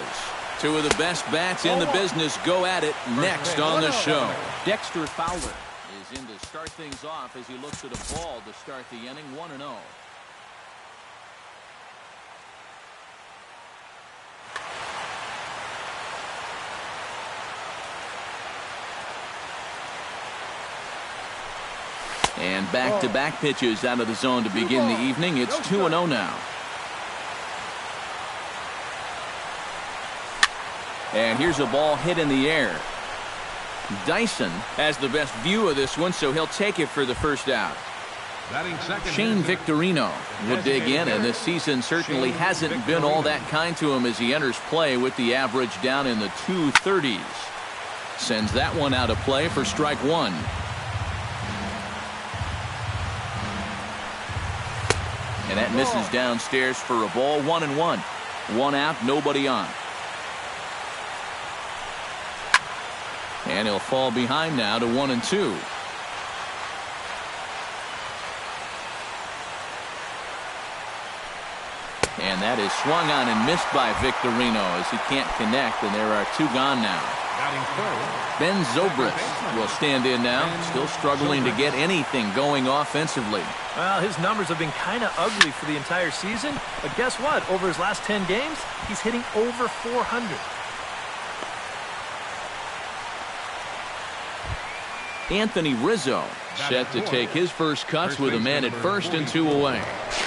[SPEAKER 1] Two of the best bats in the business go at it next on the show. Dexter Fowler is in to start things off as he looks at a ball to start the inning, 1-0. And back-to-back pitches out of the zone to begin the evening. It's 2-0 now. And here's a ball hit in the air. Dyson has the best view of this one, so he'll take it for the first out. Shane Victorino will dig in, and this season certainly hasn't been all that kind to him as he enters play with the average down in the 230s. Sends that one out of play for strike one. And that misses downstairs for a ball, 1-1. One out, nobody on. And he'll fall behind now to 1-2. And that is swung on and missed by Victorino as he can't connect, and there are two gone now. Ben Zobrist will stand in now, still struggling to get anything going offensively.
[SPEAKER 3] Well, his numbers have been kind of ugly for the entire season, but guess what? Over his last 10 games, he's hitting over 400.
[SPEAKER 1] Anthony Rizzo set to take his first cuts with a man at first and two away.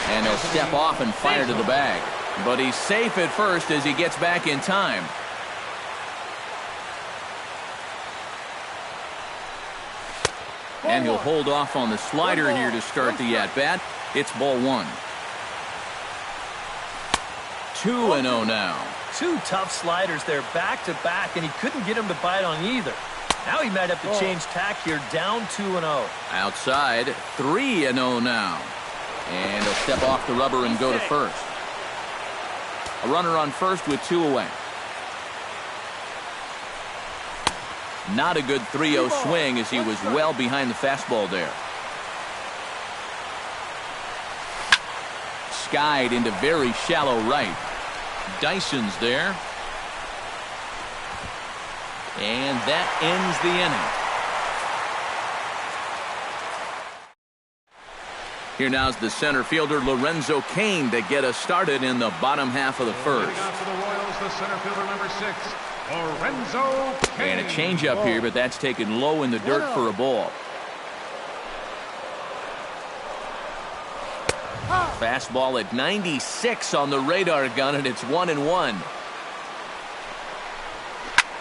[SPEAKER 1] And he'll step off and fire to the bag. But he's safe at first as he gets back in time. And he'll hold off on the slider here to start the at-bat. It's ball one. 2-0 now.
[SPEAKER 3] Two tough sliders there back-to-back, and he couldn't get him to bite on either. Now he might have to change tack here, down 2-0.
[SPEAKER 1] Outside, 3-0 now. And he'll step off the rubber and go to first. A runner on first with two away. Not a good 3-0 swing as he was well behind the fastball there. Skied into very shallow right. Dyson's there. And that ends the inning. Here now's the center fielder Lorenzo Cain to get us started in the bottom half of the first.
[SPEAKER 2] For the Royals, the center fielder, number 6, Lorenzo Cain.
[SPEAKER 1] And a changeup here, but that's taken low in the dirt for a ball. Fastball at 96 on the radar gun, and it's 1-1.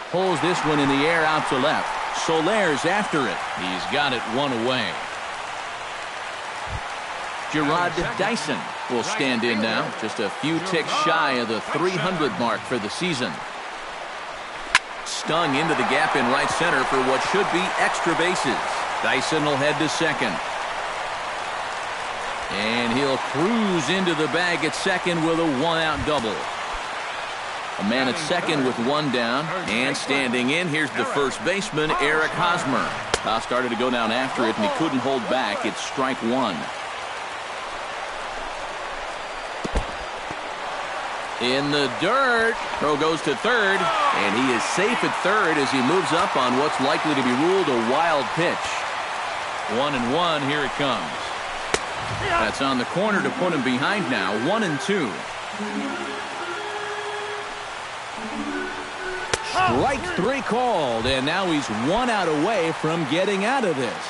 [SPEAKER 1] Pulls this one in the air out to left. Soler's after it. He's got it one away. Gerard Dyson will stand in now, just a few ticks shy of the 300 mark for the season. Stung into the gap in right center for what should be extra bases. Dyson will head to second. And he'll cruise into the bag at second with a one-out double. A man at second with one down, and standing in, here's the first baseman, Eric Hosmer. Started to go down after it, and he couldn't hold back. It's strike one. In the dirt. Throw goes to third, and he is safe at third as he moves up on what's likely to be ruled a wild pitch. 1-1, here it comes. That's on the corner to put him behind now, 1-2. Strike three called, and now he's one out away from getting out of this.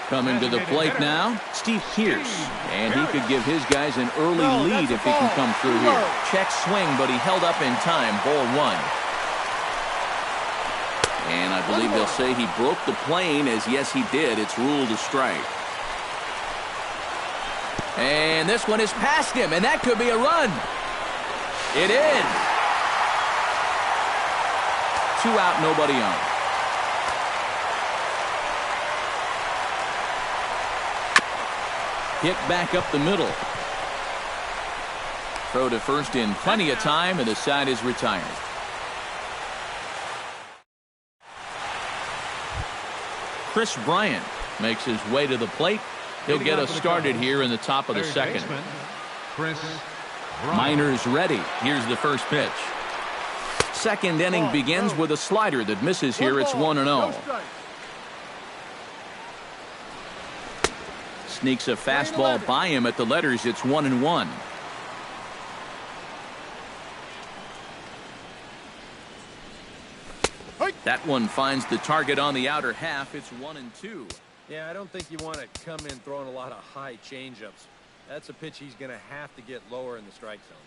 [SPEAKER 1] Coming to the plate now, Steve Pierce, and he could give his guys an early lead if he can come through here. Check swing, but he held up in time, ball one. And I believe they'll say he broke the plane, as yes he did. It's ruled a strike. And this one is past him, and that could be a run. It is. 2 out, nobody on. Hit back up the middle. Throw to first in plenty of time, and the side is retired. Chris Bryant makes his way to the plate. He'll get us started here in the top of the second.
[SPEAKER 2] Chris
[SPEAKER 1] Miner's ready. Here's the first pitch. Second inning begins with a slider that misses here. It's 1-0. Sneaks a fastball by him at the letters. It's 1-1. That one finds the target on the outer half. It's 1-2.
[SPEAKER 5] Yeah, I don't think you want to come in throwing a lot of high changeups. That's a pitch he's going to have to get lower in the strike zone.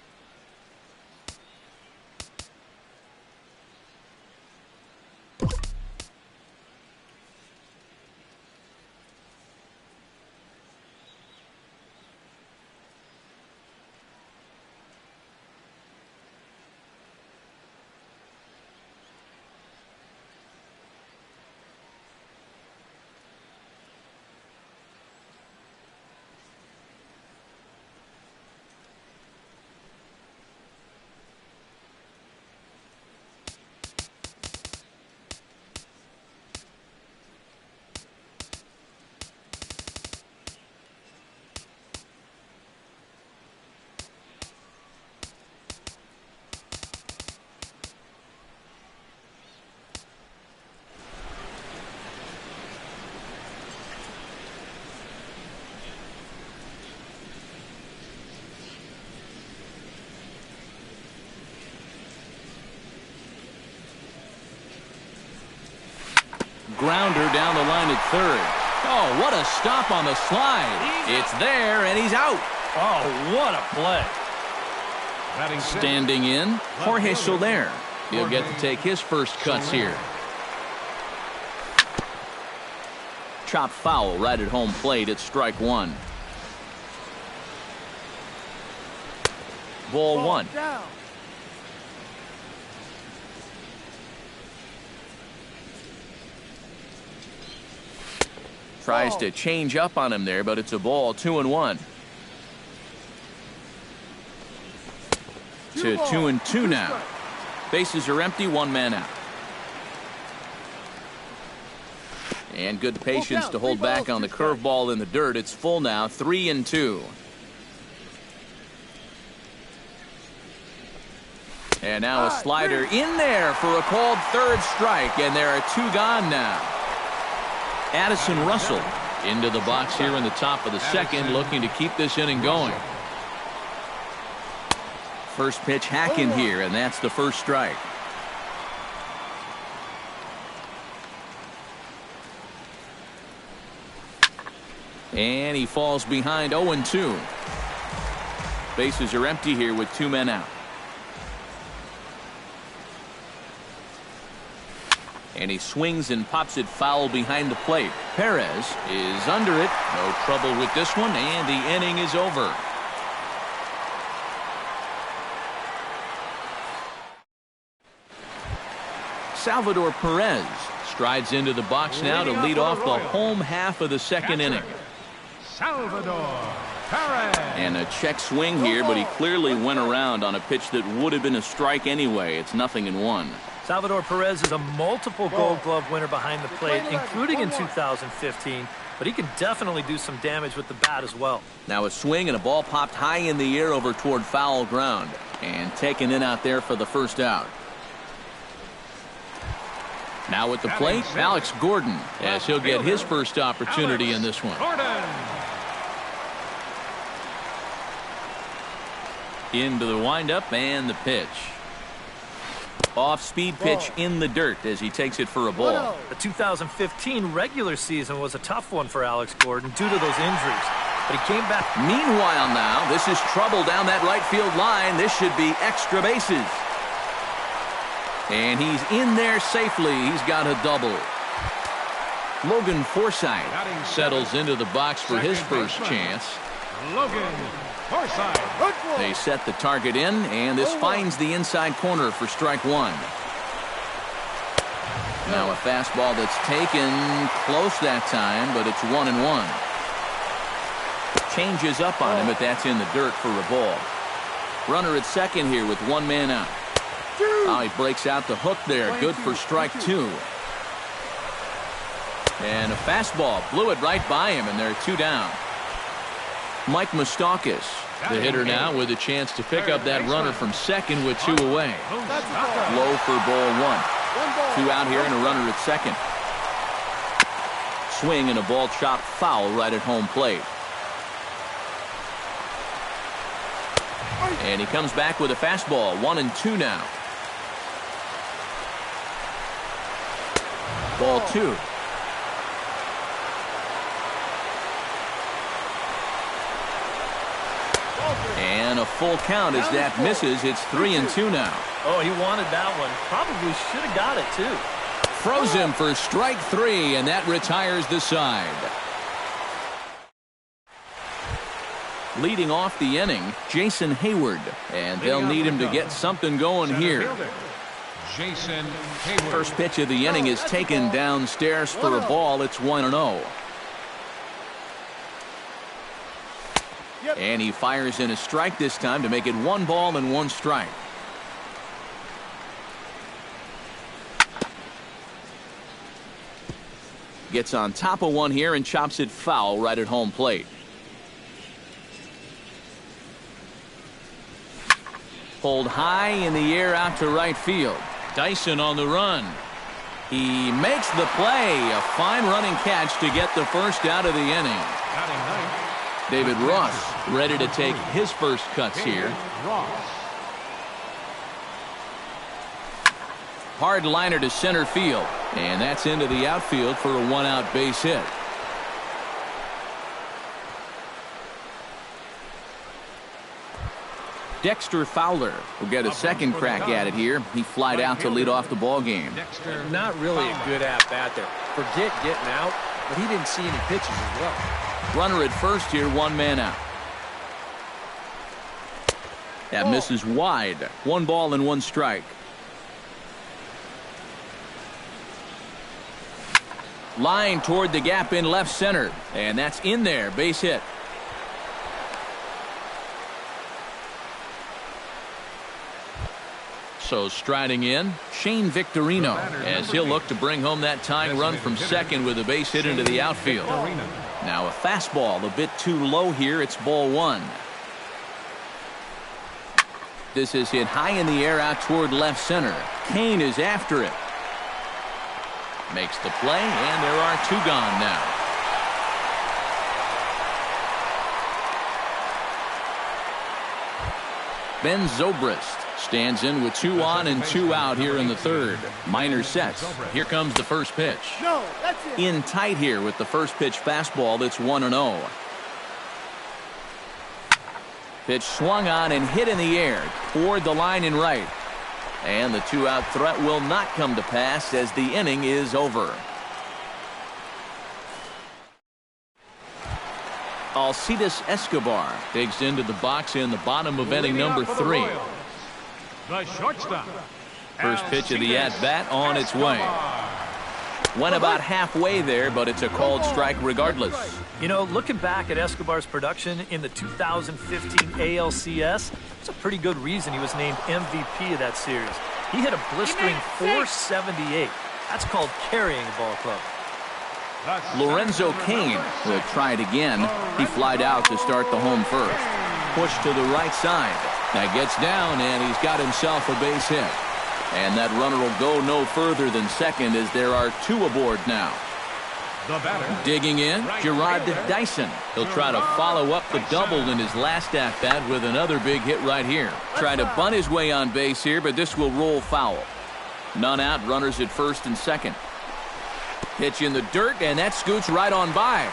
[SPEAKER 1] Grounder down the line at third. Oh, what a stop on the slide. It's there, and he's out.
[SPEAKER 3] Oh, what a play.
[SPEAKER 1] Standing in, Jorge Soler. He'll get to take his first cuts here. Chop foul right at home plate. It's strike one. Ball one. Tries to change up on him there, but it's a ball. 2-1. To 2-2 now. Bases are empty, one man out. And good patience to hold back on the curveball in the dirt. It's full now, 3-2. And now a slider in there for a called third strike, and there are two gone now. Addison Russell into the box here in the top of the second, looking to keep this inning going. First pitch hacking here, and that's the first strike. And he falls behind 0-2. Bases are empty here with two men out. And he swings and pops it foul behind the plate. Perez is under it. No trouble with this one, and the inning is over. Salvador Perez strides into the box now to lead off the home half of the second inning.
[SPEAKER 2] Salvador Perez.
[SPEAKER 1] And a check swing here, but he clearly went around on a pitch that would have been a strike anyway. It's 0-1.
[SPEAKER 3] Salvador Perez is a multiple Gold Glove winner behind the plate, including in 2015, but he can definitely do some damage with the bat as well.
[SPEAKER 1] Now a swing and a ball popped high in the air over toward foul ground and taken in out there for the first out. Now at the plate, Alex Gordon, as he'll get his first opportunity in this one. Into the windup and the pitch. Off-speed pitch in the dirt as he takes it for a ball.
[SPEAKER 3] The 2015 regular season was a tough one for Alex Gordon due to those injuries, but he came back.
[SPEAKER 1] Meanwhile now, this is trouble down that right field line. This should be extra bases. And he's in there safely. He's got a double. Logan Forsythe settles into the box for his first chance.
[SPEAKER 2] Logan Forsythe.
[SPEAKER 1] They set the target in, and this finds the inside corner for strike one. Now a fastball that's taken close that time, but it's 1-1. Changes up on him, but that's in the dirt for a ball. Runner at second here with one man out. Oh, he breaks out the hook there. Good for strike two. And a fastball blew it right by him, and they're 2 down. Mike Moustakas, the hitter now, with a chance to pick up that runner from second with 2 away. Low for ball 1. 2 out here and a runner at second. Swing and a ball chopped foul right at home plate. And he comes back with a fastball. 1-2 now. Ball 2. And a full count as that misses. It's 3-2 now.
[SPEAKER 3] Oh, he wanted that one. Probably should have got it, too.
[SPEAKER 1] Throws him for strike 3, and that retires the side. Leading off the inning, Jason Hayward. And they'll need him to get something going here.
[SPEAKER 2] Jason Hayward.
[SPEAKER 1] First pitch of the inning is taken downstairs for a ball. It's 1-0. And he fires in a strike this time to make it 1 ball and 1 strike. Gets on top of one here and chops it foul right at home plate. Pulled high in the air out to right field. Dyson on the run. He makes the play. A fine running catch to get the first out of the inning. David Ross ready to take his first cuts here. Hard liner to center field. And that's into the outfield for a 1-out base hit. Dexter Fowler will get a second crack at it here. He flied out to lead off the ball game.
[SPEAKER 4] Not really a good at-bat there. Forget getting out, but he didn't see any pitches as well.
[SPEAKER 1] Runner at first here, 1 man out. That misses wide. 1 ball and 1 strike. Line toward the gap in left center. And that's in there. Base hit. So striding in, Shane Victorino, as he'll look to bring home that tying run from second with a base hit into the outfield. Now a fastball a bit too low here. It's ball 1. This is hit high in the air out toward left center. Kane is after it. Makes the play, and there are 2 gone now. Ben Zobrist stands in with 2 on and 2 out here in the third. Minor sets. Here comes the first pitch. In tight here with the first pitch fastball. That's 1-0. Pitch swung on and hit in the air toward the line and right. And the 2-out threat will not come to pass as the inning is over. Alcides Escobar digs into the box in the bottom of inning number 3.
[SPEAKER 2] The shortstop.
[SPEAKER 1] First pitch of the at-bat on its way. Went about halfway there, but it's a called strike regardless.
[SPEAKER 3] You know, looking back at Escobar's production in the 2015 ALCS, it's a pretty good reason he was named MVP of that series. He hit a blistering .478. That's called carrying a ball club.
[SPEAKER 1] Lorenzo Cain will try it again. He flied out to start the home first. Push to the right side. That gets down, and he's got himself a base hit. And that runner will go no further than second as there are 2 aboard now. Digging in, Gerard Dyson. He'll try to follow up the double in his last at-bat with another big hit right here. Try to bunt his way on base here, but this will roll foul. None out, runners at first and second. Pitch in the dirt, and that scoots right on by.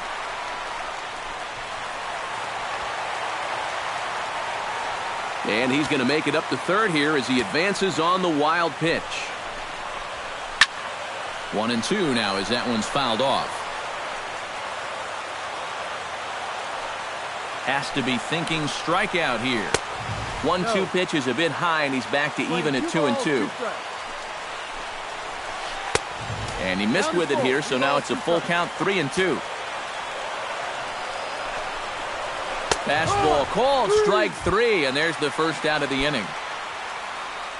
[SPEAKER 1] And he's going to make it up to third here as he advances on the wild pitch. 1-2 now as that one's fouled off. Has to be thinking strikeout here. 1-2 pitch is a bit high, and he's back to even at 2-2. And he missed with it here, so now it's a full count, 3-2. Fastball called, strike 3, and there's the first out of the inning.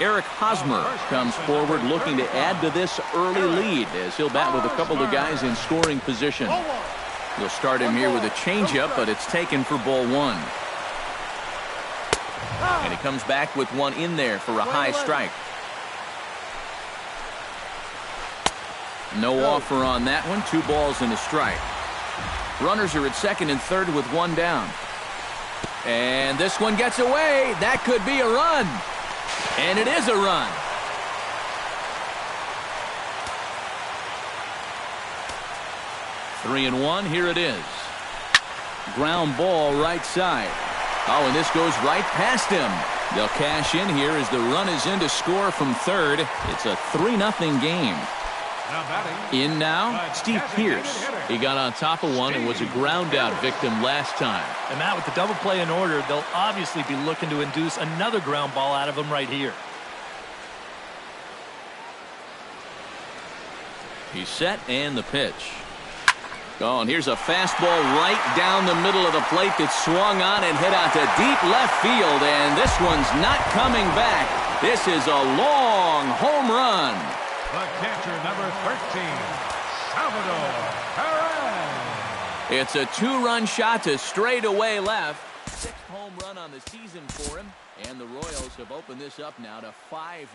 [SPEAKER 1] Eric Hosmer comes forward looking to add to this early lead as he'll bat with a couple of guys in scoring position. He'll start him here with a changeup, but it's taken for ball one. And he comes back with one in there for a high strike. No offer on that one. 2 balls and a strike. Runners are at second and third with one down. And this one gets away. That could be a run. And it is a run. Three and one. Here it is. Ground ball right side. Oh, and this goes right past him. They'll cash in here as the run is in to score from third. It's a 3-0 game. In now, Steve Pierce. He got on top of one and was a ground-out victim last time.
[SPEAKER 3] And Matt, with the double play in order, they'll obviously be looking to induce another ground ball out of him right here.
[SPEAKER 1] He's set and the pitch. Oh, and here's a fastball right down the middle of the plate that swung on and hit out to deep left field, and this one's not coming back. This is a long home run.
[SPEAKER 2] The catcher, number 13, Salvador Perez.
[SPEAKER 1] It's a 2-run shot to straightaway left. 6th home run on the season for him, and the Royals have opened this up now to 5-0.